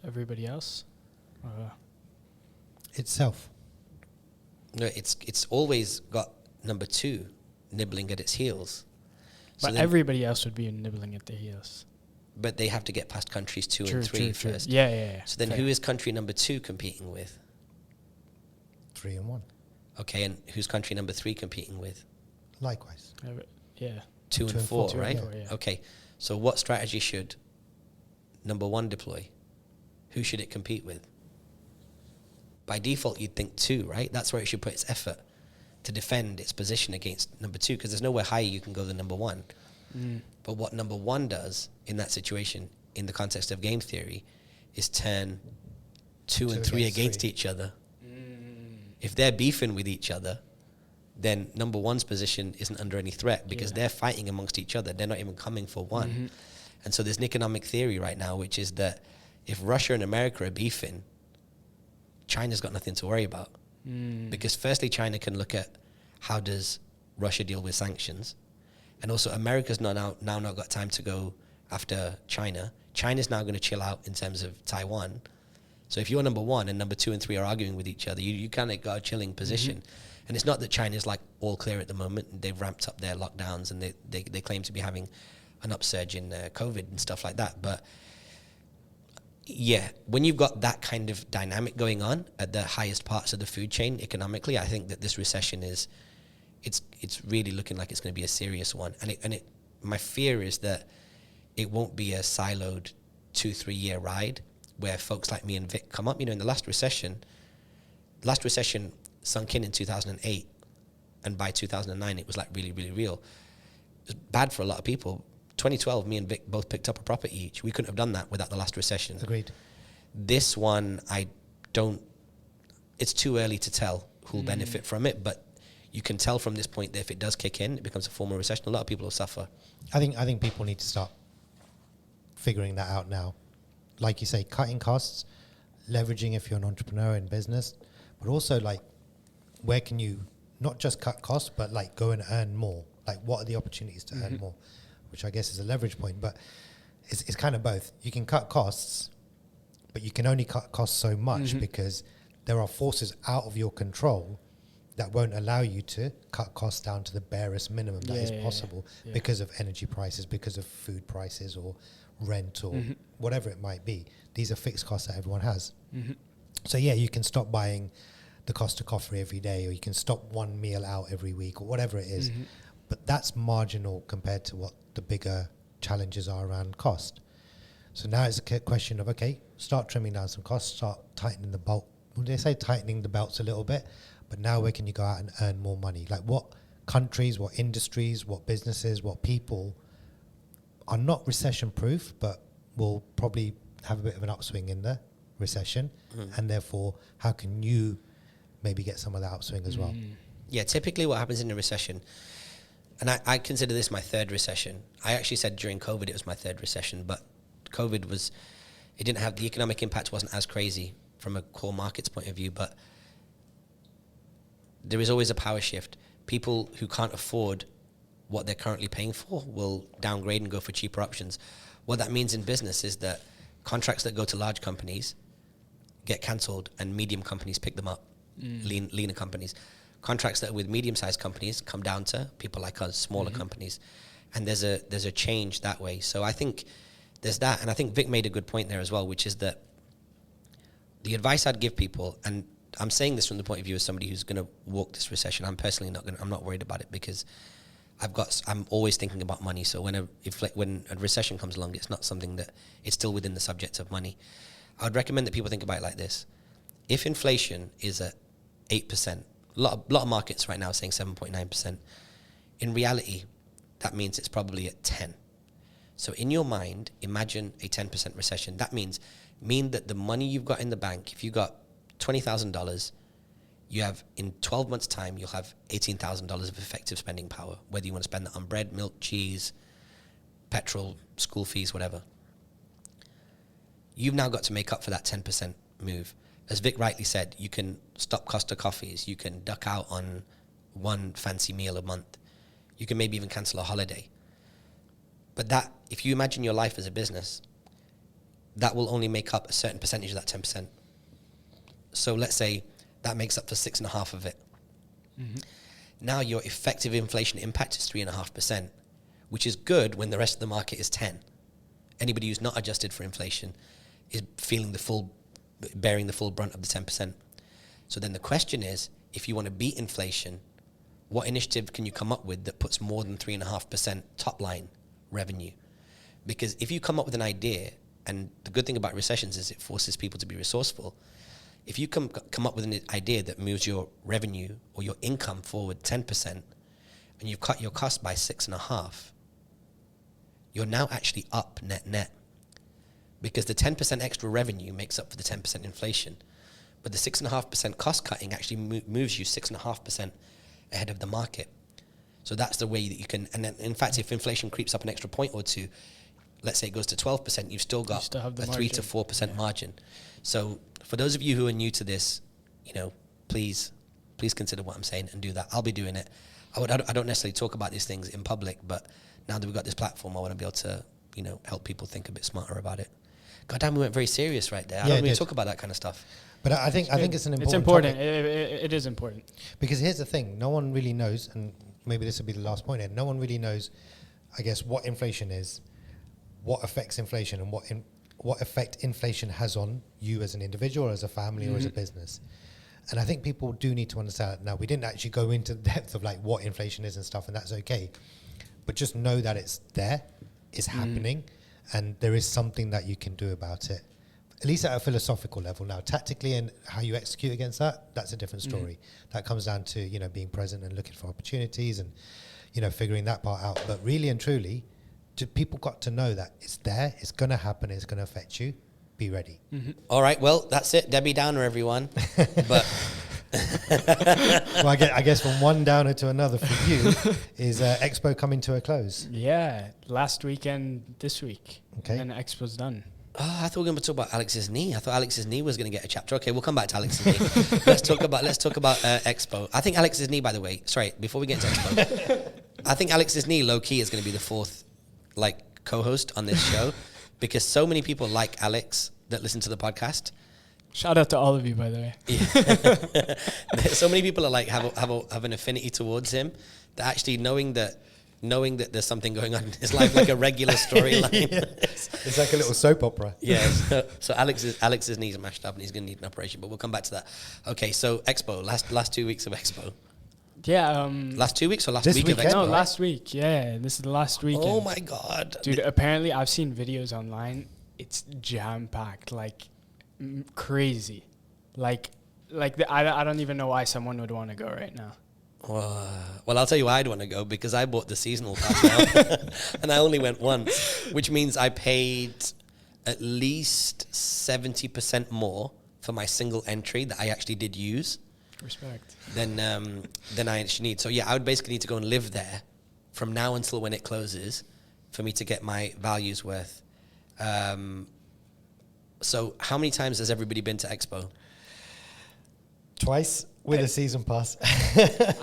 Everybody else? Itself. No, it's always got number 2 nibbling at its heels. But everybody else would be nibbling at their heels. But they have to get past countries 2 and 3 first. Yeah. So then who is country number 2 competing with? 3 and 1. Okay, and who's country number 3 competing with? Likewise. Yeah. 2 and 4, right? 4, yeah. Okay, so what strategy should number 1 deploy? Who should it compete with? By default, you'd think 2, right? That's where it should put its effort to defend its position against number 2, because there's nowhere higher you can go than number 1. But what number 1 does in that situation, in the context of game theory, is turn 2 and 3 against each other. If they're beefing with each other, then number 1's position isn't under any threat because they're fighting amongst each other. They're not even coming for one. And so there's an economic theory right now, which is that if Russia and America are beefing, China's got nothing to worry about. Because firstly, China can look at how does Russia deal with sanctions. And also America's now not got time to go after China. China's now going to chill out in terms of Taiwan. So if you're number 1 and number 2 and 3 are arguing with each other, you kind of got a chilling position. And it's not that China's like all clear at the moment. They've ramped up their lockdowns and they claim to be having an upsurge in COVID and stuff like that. But yeah, when you've got that kind of dynamic going on at the highest parts of the food chain economically, I think that this recession it's really looking like it's going to be a serious one. And my fear is that it won't be a siloed 2-3 year ride where folks like me and Vik come up. You know, in the last recession sunk in 2008, and by 2009 it was like really, really real. It was bad for a lot of people. 2012, me and Vik both picked up a property each. We couldn't have done that without the last recession. Agreed. This one, it's too early to tell who'll benefit from it, but you can tell from this point that if it does kick in, it becomes a formal recession. A lot of people will suffer. I think people need to start figuring that out now. Like you say, cutting costs, leveraging if you're an entrepreneur in business, but also like where can you not just cut costs, but like go and earn more? Like what are the opportunities to earn more? Which I guess is a leverage point, but it's kind of both. You can cut costs, but you can only cut costs so much because there are forces out of your control that won't allow you to cut costs down to the barest minimum that is possible because of energy prices, because of food prices or rent or whatever it might be. These are fixed costs that everyone has. So yeah, you can stop buying the Costa coffee every day, or you can stop one meal out every week, or whatever it is. But that's marginal compared to what the bigger challenges are around cost. So now it's a question of, okay, start trimming down some costs, start tightening the belt. Well, they say tightening the belts a little bit, but now where can you go out and earn more money? Like what countries, what industries, what businesses, what people are not recession proof, but will probably have a bit of an upswing in the recession. And therefore, how can you maybe get some of that upswing as well? Yeah, typically what happens in a recession, and I consider this my third recession. I actually said during COVID it was my third recession, but COVID it didn't have, the economic impact wasn't as crazy from a core markets point of view, but there is always a power shift. People who can't afford what they're currently paying for will downgrade and go for cheaper options. What that means in business is that contracts that go to large companies get cancelled and medium companies pick them up, leaner companies. Contracts that are with medium-sized companies come down to people like us, smaller companies. And there's a change that way. So I think there's that. And I think Vik made a good point there as well, which is that the advice I'd give people, and I'm saying this from the point of view of somebody who's going to walk this recession. I'm personally I'm not worried about it because I'm always thinking about money. So when a recession comes along, it's not something that it's still within the subject of money. I would recommend that people think about it like this. If inflation is at 8%, a lot of markets right now are saying 7.9%. In reality, that means it's probably at 10. So in your mind, imagine a 10% recession. That mean that the money you've got in the bank, if you got $20,000, you have in 12 months' time, you'll have $18,000 of effective spending power, whether you want to spend that on bread, milk, cheese, petrol, school fees, whatever. You've now got to make up for that 10% move. As Vik rightly said, you can stop Costa coffees, you can duck out on one fancy meal a month, you can maybe even cancel a holiday. But that, if you imagine your life as a business, that will only make up a certain percentage of that 10%. So let's say that makes up for 6.5% of it. Mm-hmm. Now your effective inflation impact is 3.5%, which is good when the rest of the market is 10. Anybody who's not adjusted for inflation is bearing the full brunt of the 10%. So then the question is, if you want to beat inflation, what initiative can you come up with that puts more than 3.5% top line revenue? Because if you come up with an idea, and the good thing about recessions is it forces people to be resourceful. If you come up with an idea that moves your revenue or your income forward 10%, and you've cut your cost by 6.5%, you're now actually up net. Because the 10% extra revenue makes up for the 10% inflation. But the 6.5% cost cutting actually moves you 6.5% ahead of the market. So that's the way that you can, and then in fact, if inflation creeps up an extra point or two, let's say it goes to 12%, you've still got a 3 to 4% margin. So for those of you who are new to this, please consider what I'm saying and do that. I'll be doing it. I don't necessarily talk about these things in public, but now that we've got this platform, I want to be able to, help people think a bit smarter about it. God damn, we went very serious right there. I don't really talk about that kind of stuff. But I think it's an important It's important. topic. It is important. Because here's the thing. No one really knows, and maybe this will be the last point here. No one really knows, I guess, what inflation is, what affects inflation, and what effect inflation has on you as an individual, or as a family, or as a business. And I think people do need to understand that. Now, we didn't actually go into the depth of like what inflation is and stuff, and that's okay. But just know that it's there, it's happening, and there is something that you can do about it, at least at a philosophical level. Now, tactically and how you execute against that, that's a different story. That comes down to, being present and looking for opportunities and, figuring that part out. But really and truly, people got to know that it's there, it's going to happen, it's going to affect you. Be ready. All right, well, that's it. Debbie Downer, everyone. But well, I guess from one downer to another for you is Expo coming to a close. Yeah, last weekend this week. Okay. And Expo's done. Oh, I thought we were going to talk about Alex's knee. I thought Alex's knee was going to get a chapter. Okay, we'll come back to Alex's knee. Let's talk about Expo. I think Alex's knee, by the way, sorry, before we get into Expo, I think Alex's knee, low-key, is going to be the fourth, co-host on this show because so many people like Alex that listen to the podcast. Shout out to all of you, by the way. Yeah. So many people are have an affinity towards him that actually knowing that there's something going on in his life, like a regular storyline. It's like a little soap opera. Yeah. So Alex's knees are mashed up and he's going to need an operation, but we'll come back to that. Okay. So Expo, last 2 weeks of Expo. Yeah. Last 2 weeks or last this week weekend, of Expo? No, right? last week. Yeah, this is the last weekend. Oh my God, dude! Apparently, I've seen videos online. It's jam packed, crazy. I don't even know why someone would want to go right now. Well, I'll tell you why I'd want to go, because I bought the seasonal pass now, and I only went once, which means I paid at least 70% more for my single entry that I actually did use. Respect. Than I actually need. So yeah, I would basically need to go and live there from now until when it closes for me to get my value's worth. So how many times has everybody been to Expo? Twice with a season pass.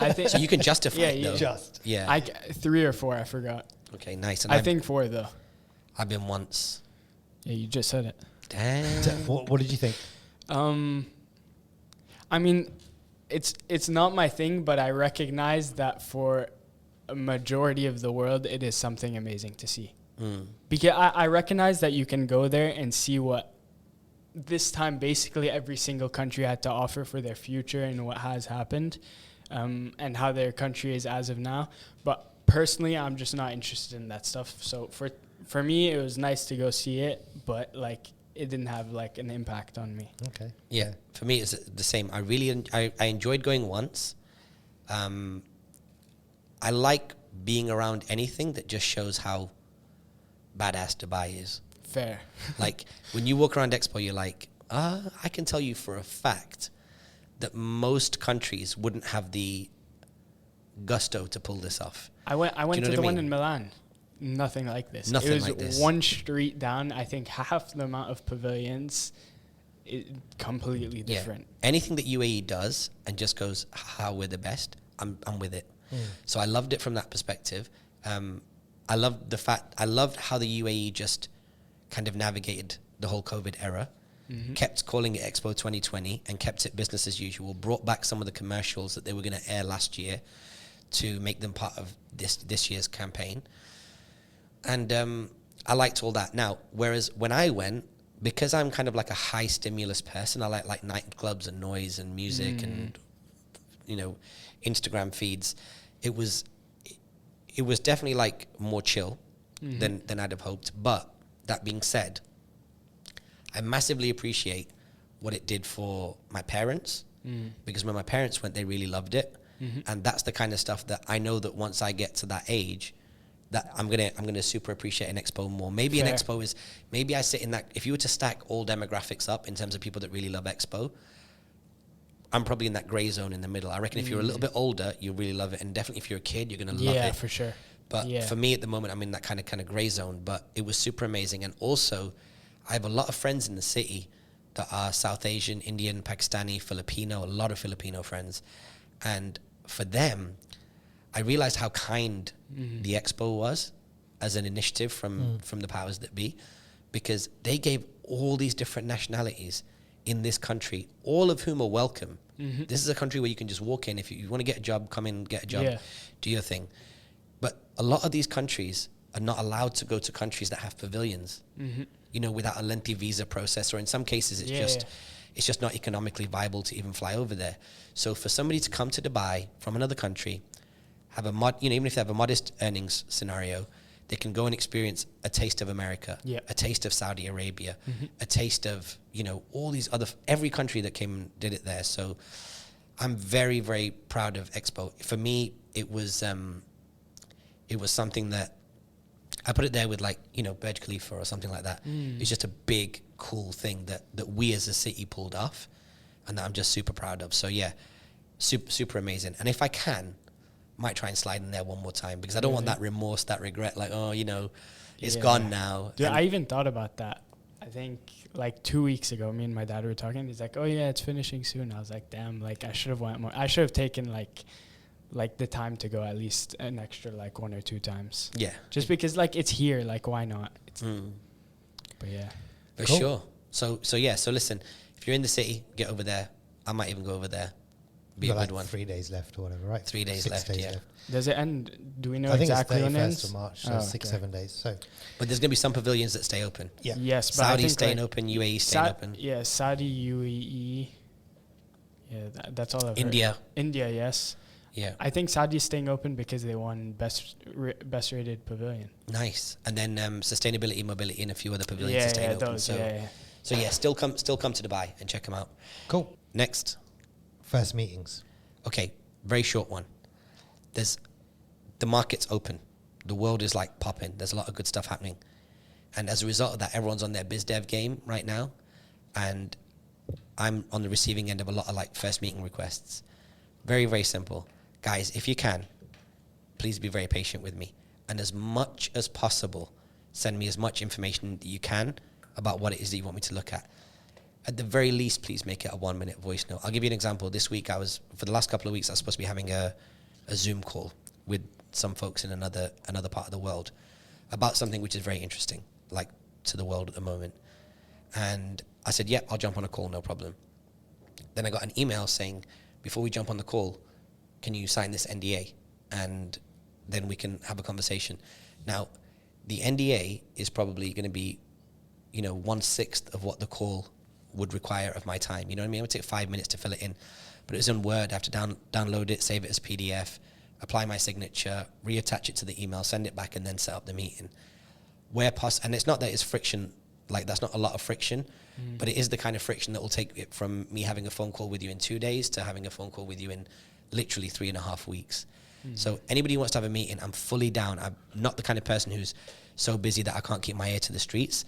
I think so. You can justify it though. Just. Yeah. 3 or 4. I forgot. Okay, nice. And I think 4 though. I've been once. Yeah, you just said it. Damn. What did you think? I mean, it's not my thing, but I recognize that for a majority of the world, it is something amazing to see. Because I recognize that you can go there and see what this time basically every single country had to offer for their future and what has happened, and how their country is as of now. But personally, I'm just not interested in that stuff. So for me, it was nice to go see it, but like it didn't have like an impact on me. Okay. Yeah, for me it's the same. I enjoyed going once. I like being around anything that just shows how badass Dubai is. Fair. Like when you walk around Expo, you're like, I can tell you for a fact that most countries wouldn't have the gusto to pull this off. I went you know to what the I one mean? in Milan. Nothing like this. Nothing it was like this. one street down. I think half the amount of pavilions. Completely different. Yeah. Anything that UAE does and just goes, how we're the best, I'm with it. So I loved it from that perspective. I loved how the UAE just kind of navigated the whole COVID era, kept calling it Expo 2020 and kept it business as usual, brought back some of the commercials that they were going to air last year to make them part of this year's campaign. And I liked all that. Now, whereas when I went, because I'm kind of like a high stimulus person, I like nightclubs and noise and music and, you know, Instagram feeds. It was definitely like more chill than I'd have hoped. But that being said, I massively appreciate what it did for my parents, because when my parents went, they really loved it. And that's the kind of stuff that I know that once I get to that age, that I'm gonna super appreciate an Expo more. Maybe Fair. an Expo is, maybe I sit in that, if you were to stack all demographics up in terms of people that really love Expo, I'm probably in that gray zone in the middle. I reckon if you're a little bit older, you'll really love it. And definitely if you're a kid, you're gonna love it. Yeah, for sure. But for me at the moment, I'm in that kind of gray zone, but it was super amazing. And also I have a lot of friends in the city that are South Asian, Indian, Pakistani, Filipino, a lot of Filipino friends. And for them, I realized how kind the Expo was as an initiative from the powers that be, because they gave all these different nationalities in this country, all of whom are welcome. This is a country where you can just walk in. If you want to get a job, come in, get a job, do your thing. But a lot of these countries are not allowed to go to countries that have pavilions, you know, without a lengthy visa process, or in some cases it's just not economically viable to even fly over there. So for somebody to come to Dubai from another country, have even if they have a modest earnings scenario, they can go and experience a taste of America, a taste of Saudi Arabia, a taste of, you know, all these other, every country that came and did it there. So I'm very, very proud of Expo. For me, it was something that I put it there with, like, you know, Burj Khalifa or something like that. It's just a big, cool thing that we as a city pulled off, and that I'm just super proud of. So yeah, super, super amazing. And if I can, might try and slide in there one more time, because I don't want that remorse, that regret, like, oh, you know, it's gone now. Dude, I even thought about that. I think like 2 weeks ago, me and my dad were talking. He's like, oh yeah, it's finishing soon. I was like, damn, like I should have went more. I should have taken like the time to go at least an extra like 1 or 2 times. Yeah. Just because like it's here, like why not? But yeah. For sure. So listen, if you're in the city, get over there. I might even go over there. Be a good one. 3 days left or whatever, right? 3 days 6 left, days yeah. left. Does it end? Do we know I think exactly it's when it 31st ends? of March, so 6-7 days. So, but there's going to be some pavilions that stay open. Yeah. Yes, but Saudi's staying open, UAE staying open. Yeah, Saudi, UAE. Yeah, that's all I've India. heard. India, yes. Yeah. I think Saudi's staying open because they won best rated pavilion. Nice. And then sustainability, mobility, and a few other pavilions are staying open. Those, So yeah, still come to Dubai and check them out. Cool. Next. First meetings. Okay, very short one. The market's open. The world is like popping. There's a lot of good stuff happening. And as a result of that, everyone's on their biz dev game right now. And I'm on the receiving end of a lot of like first meeting requests. Very, very simple. Guys, if you can, please be very patient with me. And as much as possible, send me as much information that you can about what it is that you want me to look at. At the very least, please make it a 1-minute voice note. I'll give you an example. This week, for the last couple of weeks, I was supposed to be having a Zoom call with some folks in another part of the world about something which is very interesting, like to the world at the moment. And I said, yeah, I'll jump on a call, no problem. Then I got an email saying, before we jump on the call, can you sign this NDA? And then we can have a conversation. Now, the NDA is probably going to be, 1/6 of what the call would require of my time. You know what I mean? It would take 5 minutes to fill it in. But it was in Word. I have to download it, save it as PDF, apply my signature, reattach it to the email, send it back, and then set up the meeting. Where possible, and it's not that it's friction, like that's not a lot of friction, but it is the kind of friction that will take it from me having a phone call with you in 2 days to having a phone call with you in literally 3.5 weeks. So anybody who wants to have a meeting, I'm fully down. I'm not the kind of person who's so busy that I can't keep my ear to the streets,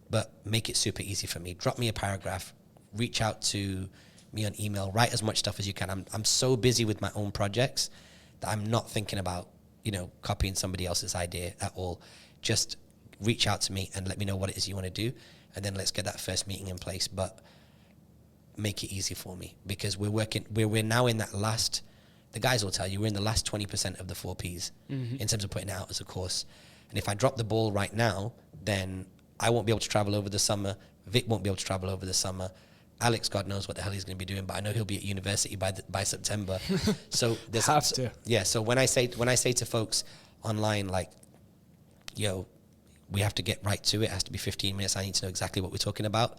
but make it super easy for me. Drop me a paragraph, reach out to me on email, write as much stuff as you can. I'm so busy with my own projects that I'm not thinking about, you know, copying somebody else's idea at all. Just reach out to me and let me know what it is you want to do, and then let's get that first meeting in place. But make it easy for me, because we're now in that last, the guys will tell you, we're in the last 20% of the 4Ps in terms of putting it out as a course. And if I drop the ball right now, then I won't be able to travel over the summer. Vic won't be able to travel over the summer. Alex, God knows what the hell he's going to be doing, but I know he'll be at university by September. So there's have to. Yeah. So when I say to folks online, like, yo, we have to get right to it. It has to be 15 minutes. I need to know exactly what we're talking about.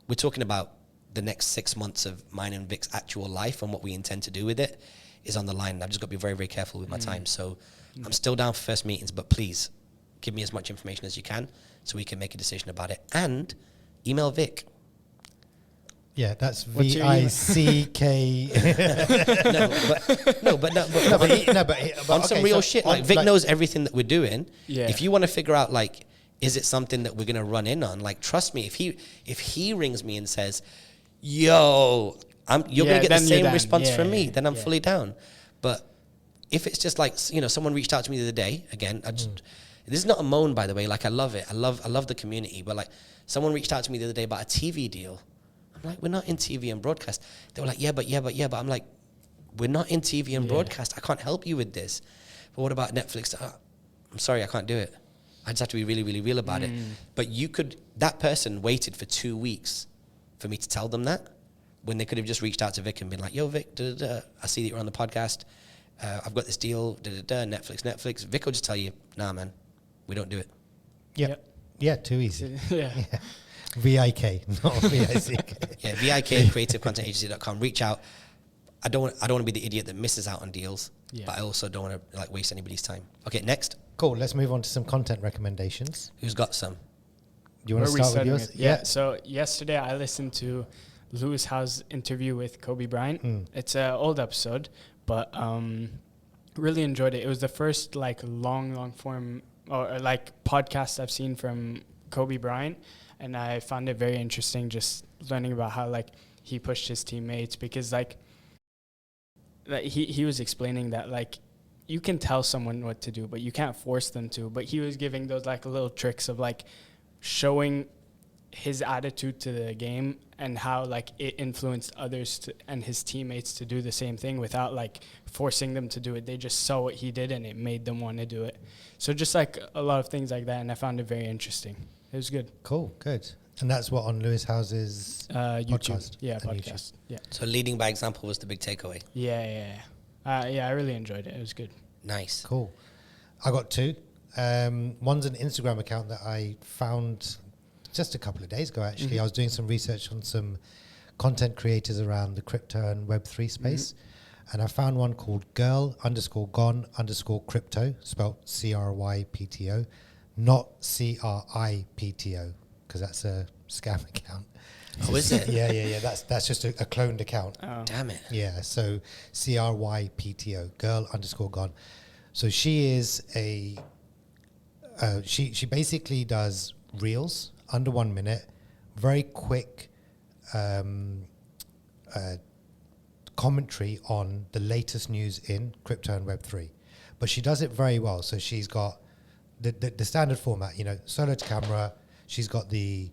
We're talking about the next 6 months of mine and Vic's actual life, and what we intend to do with it is on the line. I've just got to be very, very careful with my time. So I'm still down for first meetings, but please give me as much information as you can so we can make a decision about it. And email Vic. Yeah, that's What's your email? VICK. But on some real shit. Like, Vic knows everything that we're doing. Yeah. If you want to figure out, like, is it something that we're going to run in on? Like, trust me, if he rings me and says, yo, you're going to get the same response from me, then I'm fully down. But if it's just like, you know, someone reached out to me the other day, again, this is not a moan, by the way. Like, I love it. I love the community. But like, someone reached out to me the other day about a TV deal. I'm like, we're not in TV and broadcast. They were like, yeah, but I'm like, we're not in TV and broadcast. I can't help you with this. But what about Netflix? I'm sorry, I can't do it. I just have to be really, really real about it. But that person waited for 2 weeks for me to tell them that, when they could have just reached out to Vic and been like, yo, Vic, I see that you're on the podcast. I've got this deal, Netflix. Vic will just tell you, nah, man, we don't do it. Yep. Yeah, too easy. Yeah. VIK, not VICK. Yeah, VIK, creativecontentagency.com. Reach out. I don't want to be the idiot that misses out on deals, but I also don't want to like waste anybody's time. Okay, next. Cool. Let's move on to some content recommendations. Who's got some? Do you want to start with yours? Yeah. So yesterday I listened to Lewis Howe's interview with Kobe Bryant. It's an old episode, but really enjoyed it. It was the first like long form or like podcast I've seen from Kobe Bryant. And I found it very interesting just learning about how, like, he pushed his teammates, because, like he was explaining that, like, you can tell someone what to do, but you can't force them to. But he was giving those, like, little tricks of, like, showing his attitude to the game and how, like, it influenced others and his teammates to do the same thing without, like, forcing them to do it. They just saw what he did and it made them want to do it. So just, like, a lot of things like that, and I found it very interesting. It was good. Cool, good. And that's what on Lewis House's YouTube. podcast? Yeah, podcast. Yeah. So leading by example was the big takeaway. Yeah. I really enjoyed it. It was good. Nice. Cool. I got two. One's an Instagram account that I found just a couple of days ago, actually. I was doing some research on some content creators around the crypto and Web3 space. And I found one called girl_gone_crypto, spelled CRYPTO. Not CRIPTO, because that's a scam account. Oh, is it? Yeah. That's just a cloned account. Oh. Damn it. Yeah, so CRYPTO, girl_gone. So she is she basically does reels under 1 minute, very quick commentary on the latest news in crypto and Web3. But she does it very well. So she's got the standard format, you know, solo to camera. She's got the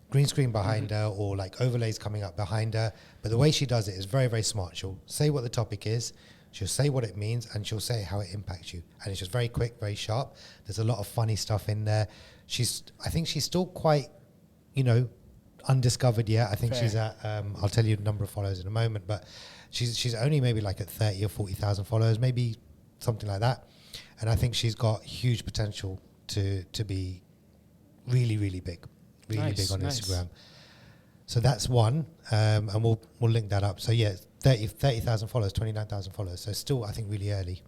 green screen behind her, or like overlays coming up behind her. But the way she does it is very, very smart. She'll say what the topic is, she'll say what it means, and she'll say how it impacts you. And it's just very quick, very sharp. There's a lot of funny stuff in there. I think she's still quite, you know, undiscovered yet. I think she's at, I'll tell you the number of followers in a moment, but she's only maybe like at 30 or 40,000 followers, maybe something like that. And I think she's got huge potential to be really, really big. Really big on Instagram. So that's one, and we'll link that up. So yeah, 30,000 followers, 29,000 followers. So still, I think, really early.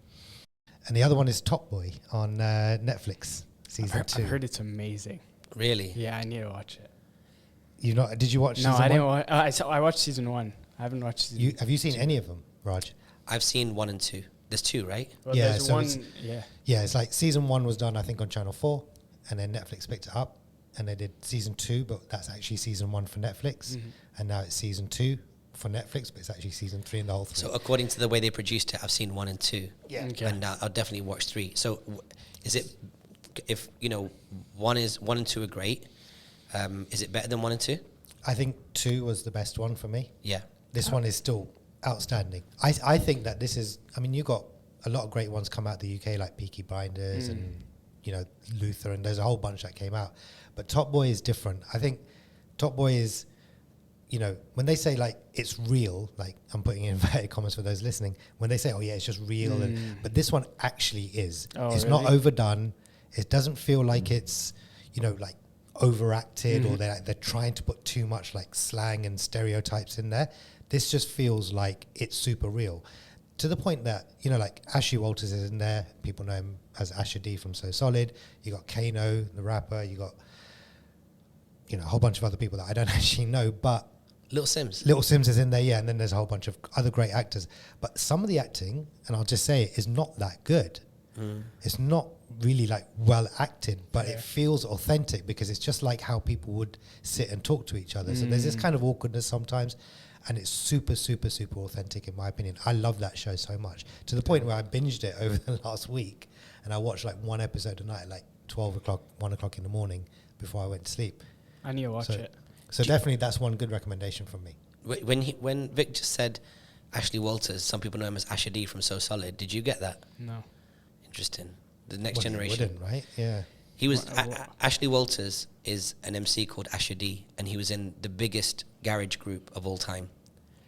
And the other one is Top Boy on Netflix, season 2. I've heard it's amazing. Really? Yeah, I need to watch it. You not? Did you watch? No, season I didn't one? watch. I watched season 1. I haven't watched season. Have you seen any of them, Raj? I've seen 1 and 2. There's 2, right? Well, Yeah, there's so one. it's- Yeah. Yeah, it's like season 1 was done, I think, on Channel 4, and then Netflix picked it up, and they did season 2, but that's actually season 1 for Netflix, and now it's season 2 for Netflix, but it's actually season 3 in the whole 3. So according to the way they produced it, I've seen 1 and 2. Yeah. Okay. And I'll definitely watch 3. So is it, if, 1 and 2 are great, is it better than 1 and 2? I think 2 was the best one for me. Yeah. This one is still outstanding. I think that this is, I mean, you got a lot of great ones come out the UK, like Peaky Blinders and, Luther, and there's a whole bunch that came out. But Top Boy is different. I think Top Boy is, when they say, like, it's real, like, I'm putting in inverted commas for those listening, when they say, oh, yeah, it's just real, but this one actually is. Oh, it's really? not overdone. It doesn't feel like it's, like, overacted or they're trying to put too much, like, slang and stereotypes in there. This just feels like it's super real. To the point that, like Ashley Walters is in there. People know him as Asher D from So Solid. You got Kano, the rapper. You got, a whole bunch of other people that I don't actually know. But Little Sims. Little Sims is in there, yeah. And then there's a whole bunch of other great actors. But some of the acting, and I'll just say it, is not that good. It's not really like well acted, but it feels authentic because it's just like how people would sit and talk to each other. So there's this kind of awkwardness sometimes. And it's super, super, super authentic in my opinion. I love that show so much to the point where I binged it over the last week, and I watched like one episode a night at like 12 o'clock, 1 o'clock in the morning before I went to sleep. I need to watch it. So definitely that's one good recommendation from me. When Vic just said Ashley Walters, some people know him as Asher D from So Solid. Did you get that? No. Interesting. The next Well, you generation. wouldn't, right? Yeah. He was Ashley Walters is an MC called Asher D, and he was in the biggest garage group of all time.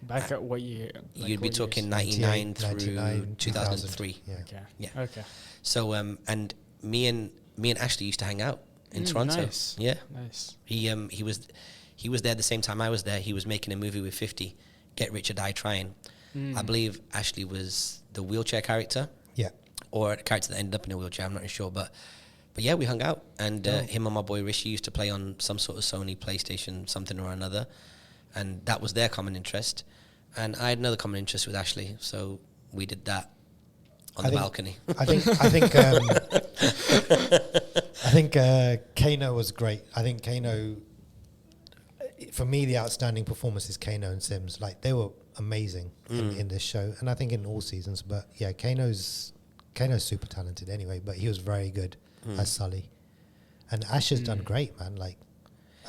Back at what year? Like You'd be what talking years? 99 through 99, 2003. Yeah. Okay. Yeah. Okay. So and me and Ashley used to hang out in Toronto. Nice. Yeah. Nice. He was there the same time I was there. He was making a movie with 50, Get Rich or Die Trying. I believe Ashley was the wheelchair character. Yeah. Or a character that ended up in a wheelchair, I'm not really sure. But yeah, we hung out. And him and my boy Rishi used to play on some sort of Sony PlayStation something or another. And that was their common interest. And I had another common interest with Ashley. So we did that on the balcony. I think Kano was great. I think Kano, for me, the outstanding performance is Kano and Sims. Like, they were amazing in this show. And I think in all seasons. But yeah, Kano's super talented anyway, but he was very good as Sully. And Asher's done great, man. Like,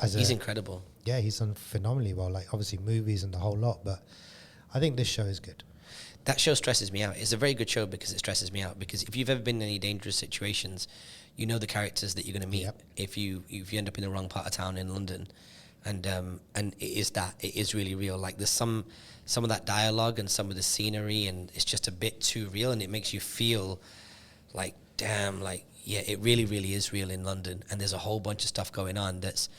He's incredible. Yeah, he's done phenomenally well. Like, obviously movies and the whole lot, but I think this show is good. That show stresses me out. It's a very good show because it stresses me out. Because if you've ever been in any dangerous situations, you know the characters that you're going to meet. Yep. If you end up in the wrong part of town in London, and it is really real. Like, there's some of that dialogue and some of the scenery, and it's just a bit too real, and it makes you feel like, damn, like, yeah, it really, really is real in London. And there's a whole bunch of stuff going on that's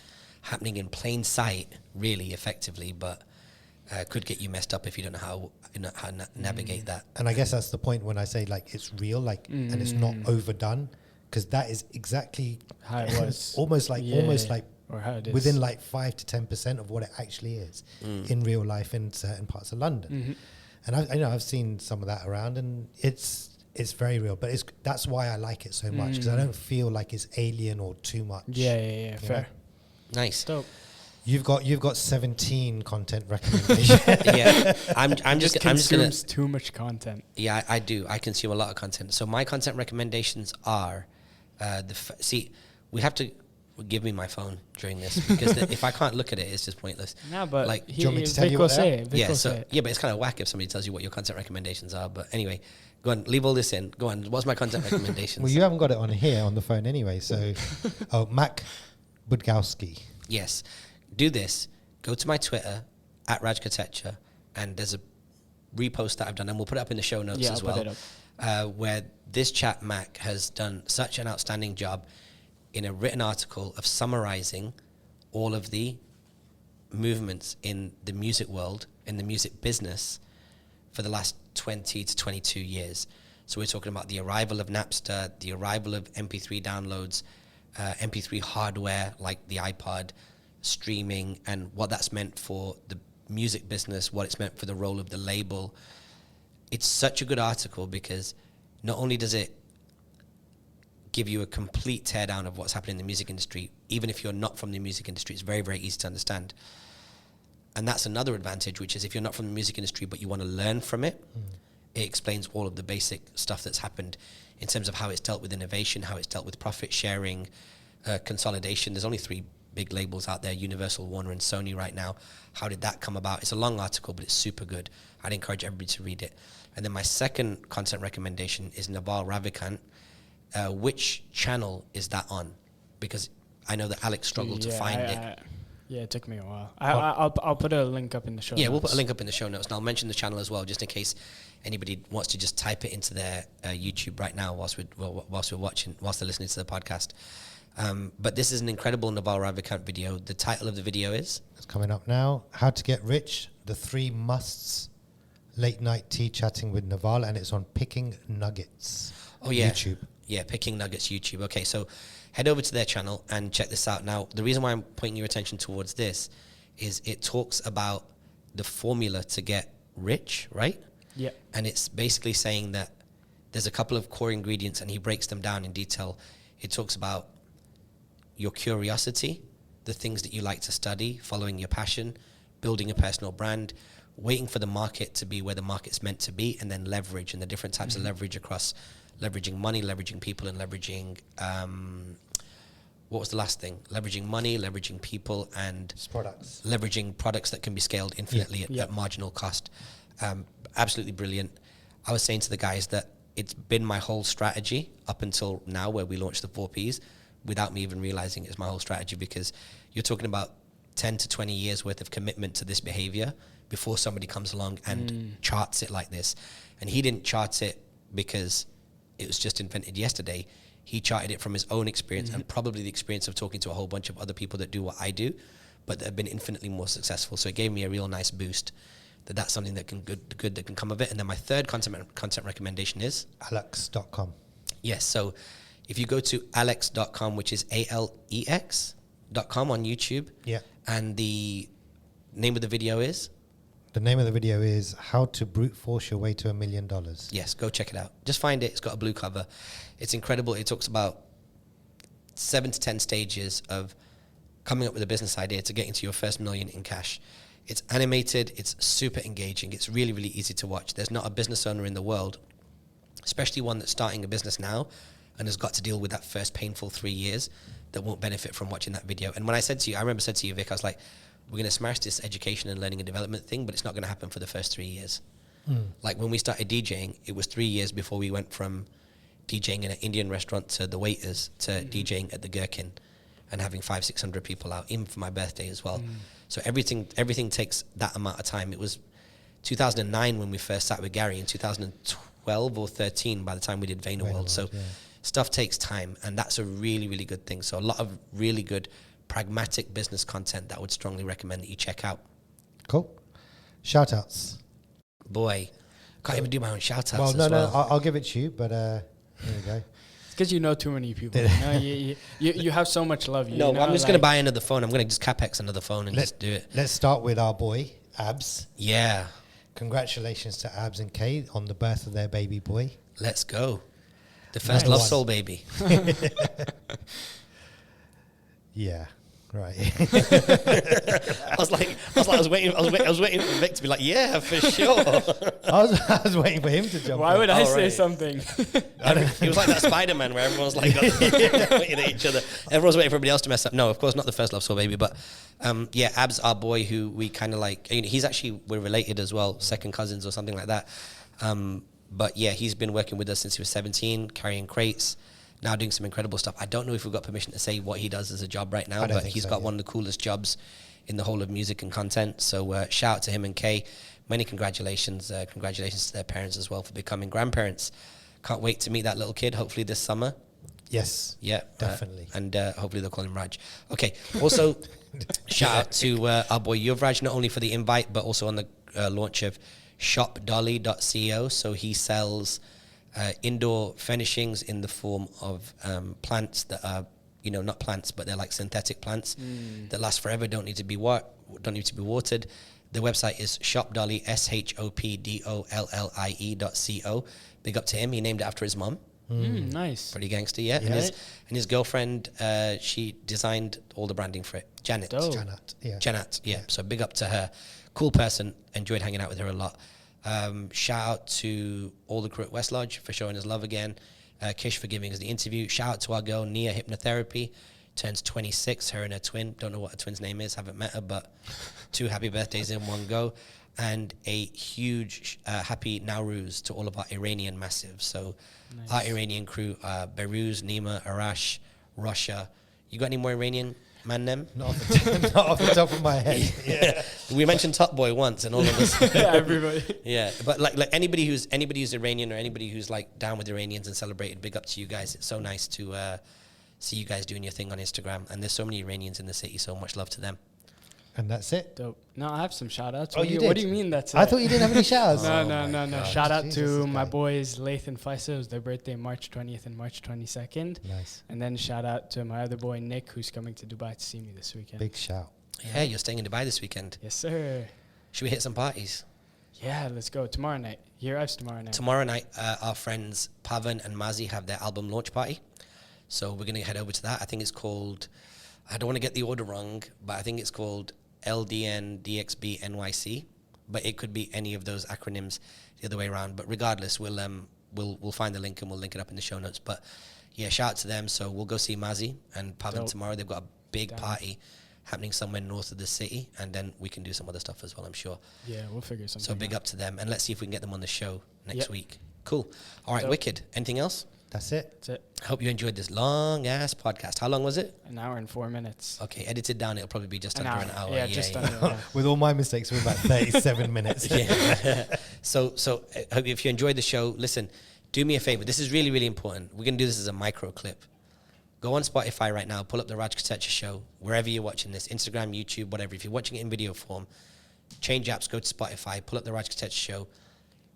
happening in plain sight, really effectively, but could get you messed up if you don't know how navigate that. And I guess that's the point when I say, like, it's real, like, and it's not overdone, because that is exactly How it was. almost like Or how it is. within like 5 to 10% of what it actually is in real life in certain parts of London. And I know I've seen some of that around, and it's very real. But that's why I like it so much, because I don't feel like it's alien or too much. Yeah. Fair. Nice. Dope. You've got 17 content recommendations. Yeah, I'm just gonna. Too much content. Yeah, I do. I consume a lot of content. So my content recommendations are, we have to give me my phone during this, because if I can't look at it, it's just pointless. No, but like, do you want me to tell you what they are? But it's kind of whack if somebody tells you what your content recommendations are. But anyway, go on, leave all this in. Go on. What's my content recommendations? Well, you haven't got it on here on the phone anyway. So, Mac Budgowski. Yes. Do this. Go to my Twitter at Raj Kotecha, and there's a repost that I've done, and we'll put it up in the show notes as I'll well. put it up. Where this chap Mac has done such an outstanding job in a written article of summarizing all of the movements in the music world, in the music business, for the last 20 to 22 years. So we're talking about the arrival of Napster, the arrival of MP3 downloads, MP3 hardware like the iPod, streaming, and what that's meant for the music business, what it's meant for the role of the label. It's such a good article because not only does it give you a complete teardown of what's happening in the music industry, even if you're not from the music industry, it's very, very easy to understand. And that's another advantage, which is if you're not from the music industry but you want to learn from it, it explains all of the basic stuff that's happened in terms of how it's dealt with innovation, how it's dealt with profit sharing, consolidation. There's only 3 big labels out there, Universal, Warner, and Sony right now. How did that come about? It's a long article, but it's super good. I'd encourage everybody to read it. And then my second content recommendation is Naval Ravikant. Which channel is that on? Because I know that Alex struggled to find it. Yeah, it took me a while. I'll put a link up in the show notes. Yeah, we'll put a link up in the show notes, and I'll mention the channel as well, just in case anybody wants to just type it into their YouTube right now whilst they're listening to the podcast. But this is an incredible Naval Ravikant video. The title of the video is? It's coming up now. How to Get Rich, the 3 musts, late night tea chatting with Naval, and it's on Picking Nuggets. Oh, yeah. YouTube. Yeah, Picking Nuggets YouTube. Okay, so head over to their channel and check this out. Now, the reason why I'm pointing your attention towards this is it talks about the formula to get rich, right? Yeah. And it's basically saying that there's a couple of core ingredients, and he breaks them down in detail. It talks about your curiosity, the things that you like to study, following your passion, building a personal brand, waiting for the market to be where the market's meant to be, and then leverage, and the different types of leverage across leveraging money, leveraging people, and leveraging, what was the last thing? Leveraging money, leveraging people, and Products. leveraging products that can be scaled infinitely at marginal cost. Absolutely brilliant. I was saying to the guys that it's been my whole strategy up until now, where we launched the 4Ps, without me even realizing it's my whole strategy, because you're talking about 10 to 20 years worth of commitment to this behavior before somebody comes along and charts it like this. And he didn't chart it because it was just invented yesterday. He charted it from his own experience and probably the experience of talking to a whole bunch of other people that do what I do, but that have been infinitely more successful. So it gave me a real nice boost that's something that can good that can come of it. And then my third content recommendation is Alex.com. Yes. So if you go to alex.com, which is ALEX.com on YouTube. Yeah. And the name of the video is? The name of the video is How to Brute Force Your Way to $1 Million. Yes, go check it out. Just find it. It's got a blue cover. It's incredible. It talks about 7 to 10 stages of coming up with a business idea to getting to your first $1 million in cash. It's animated. It's super engaging. It's really, really easy to watch. There's not a business owner in the world, especially one that's starting a business now and has got to deal with that first painful 3 years, that won't benefit from watching that video. And when I remember said to you, Vic, I was like, we're going to smash this education and learning and development thing, but it's not going to happen for the first 3 years. Like when we started DJing, it was 3 years before we went from DJing in an Indian restaurant to the waiters to DJing at the Gherkin and having 500-600 people out, even for my birthday as well. So everything takes that amount of time. It was 2009 when we first sat with Gary, in 2012 or 13 by the time we did Vayner World. So stuff takes time, and that's a really, really good thing. So a lot of really good pragmatic business content that I would strongly recommend that you check out. Cool. Shout outs. Boy, can't even do my own shout outs. Well, no, I'll give it to you, but there you go. It's because you know too many people. You have so much love. No, I'm just going to buy another phone. I'm going to just CapEx another phone and just do it. Let's start with our boy, Abs. Yeah. Congratulations to Abs and Kay on the birth of their baby boy. Let's go. The first Love Soul baby. Yeah. Right. I was waiting for Vic to be like, yeah, for sure. I was waiting for him to jump. Why would I say something? It was like that Spider-Man where everyone's like waiting at each other. Everyone's waiting for everybody else to mess up. No, of course not the first Love Soul baby, but Abs, our boy, who we kind of like. He's actually, we're related as well, second cousins or something like that. But yeah, he's been working with us since he was 17, carrying crates. Now doing some incredible stuff. I don't know if we've got permission to say what he does as a job right now, but he's got one of the coolest jobs in the whole of music and content. So shout out to him and Kay. Many congratulations. Congratulations to their parents as well for becoming grandparents. Can't wait to meet that little kid, hopefully this summer. Yes. Yeah. Definitely. And hopefully they'll call him Raj. Okay. Also, Shout out to our boy Yuvraj, not only for the invite, but also on the launch of shopdolly.co. So he sells indoor furnishings in the form of plants that are, not plants, but they're like synthetic plants that last forever, don't need to be watered. The website is shopdolly, shopdollie.co. Big up to him. He named it after his mom. Nice. Pretty gangster, yeah. And his girlfriend, she designed all the branding for it. Janet. Dope. Janat, yeah. So big up to her. Cool person. Enjoyed hanging out with her a lot. Shout out to all the crew at West Lodge for showing us love again. Kish for giving us the interview. Shout out to our girl, Nia Hypnotherapy. Turns 26, her and her twin. Don't know what her twin's name is. Haven't met her, but 2 happy birthdays in one go. And a huge happy Nowruz to all of our Iranian massives. So our Iranian crew, Behruz, Nima, Arash, Russia. You got any more Iranian man them? Not off the top of my head. Yeah. We mentioned Top Boy once and all of us. Yeah, everybody. Yeah, but like anybody who's Iranian or anybody who's like down with Iranians and celebrated, big up to you guys. It's so nice to see you guys doing your thing on Instagram. And there's so many Iranians in the city, so much love to them. And that's it. Dope. No, I have some shout outs. Oh, you did? What do you mean that's it? I thought you didn't have any shout-outs. No. Shout out Jesus, to my guy. boys Laith and Faisal. It was their birthday March 20th and March 22nd. Nice. And then shout out to my other boy Nick, who's coming to Dubai to see me this weekend. Big shout. Yeah, you're staying in Dubai this weekend. Yes, sir. Should we hit some parties? Yeah, let's go. Tomorrow night. Here us tomorrow night. Tomorrow night, our friends Pavan and Mazi have their album launch party. So we're going to head over to that. I think it's called, I don't want to get the order wrong, but I think it's called LDN DXB NYC. But it could be any of those acronyms the other way around. But regardless, we'll find the link and we'll link it up in the show notes. But yeah, shout out to them. So we'll go see Mazi and Pavan tomorrow. They've got a big party happening somewhere north of the city, and then we can do some other stuff as well, I'm sure. Yeah, we'll figure something So big out. up to them, and let's see if we can get them on the show next week. Cool. All right, wicked. Anything else? That's it. That's it. I hope you enjoyed this long ass podcast. How long was it? An hour and 4 minutes. Okay, edited down, it'll probably be just under an hour. Yeah, just under an hour. With all my mistakes, we're about 37 minutes. Yeah. So I hope if you enjoyed the show, listen, do me a favor. This is really, really important. We're going to do this as a micro clip. Go on Spotify right now, pull up the Raj Kotecha Show, wherever you're watching this, Instagram, YouTube, whatever. If you're watching it in video form, change apps, go to Spotify, pull up the Raj Kotecha Show,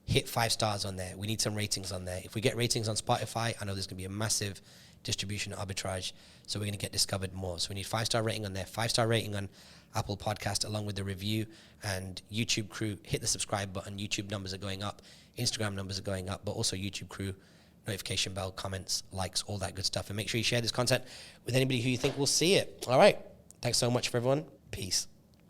hit 5 stars on there. We need some ratings on there. If we get ratings on Spotify, I know there's going to be a massive distribution arbitrage, so we're going to get discovered more. So we need 5-star rating on there, 5-star rating on Apple Podcast along with the review, and YouTube crew, hit the subscribe button. YouTube numbers are going up, Instagram numbers are going up, but also YouTube crew, notification bell, comments, likes, all that good stuff. And make sure you share this content with anybody who you think will see it. All right. Thanks so much for everyone. Peace.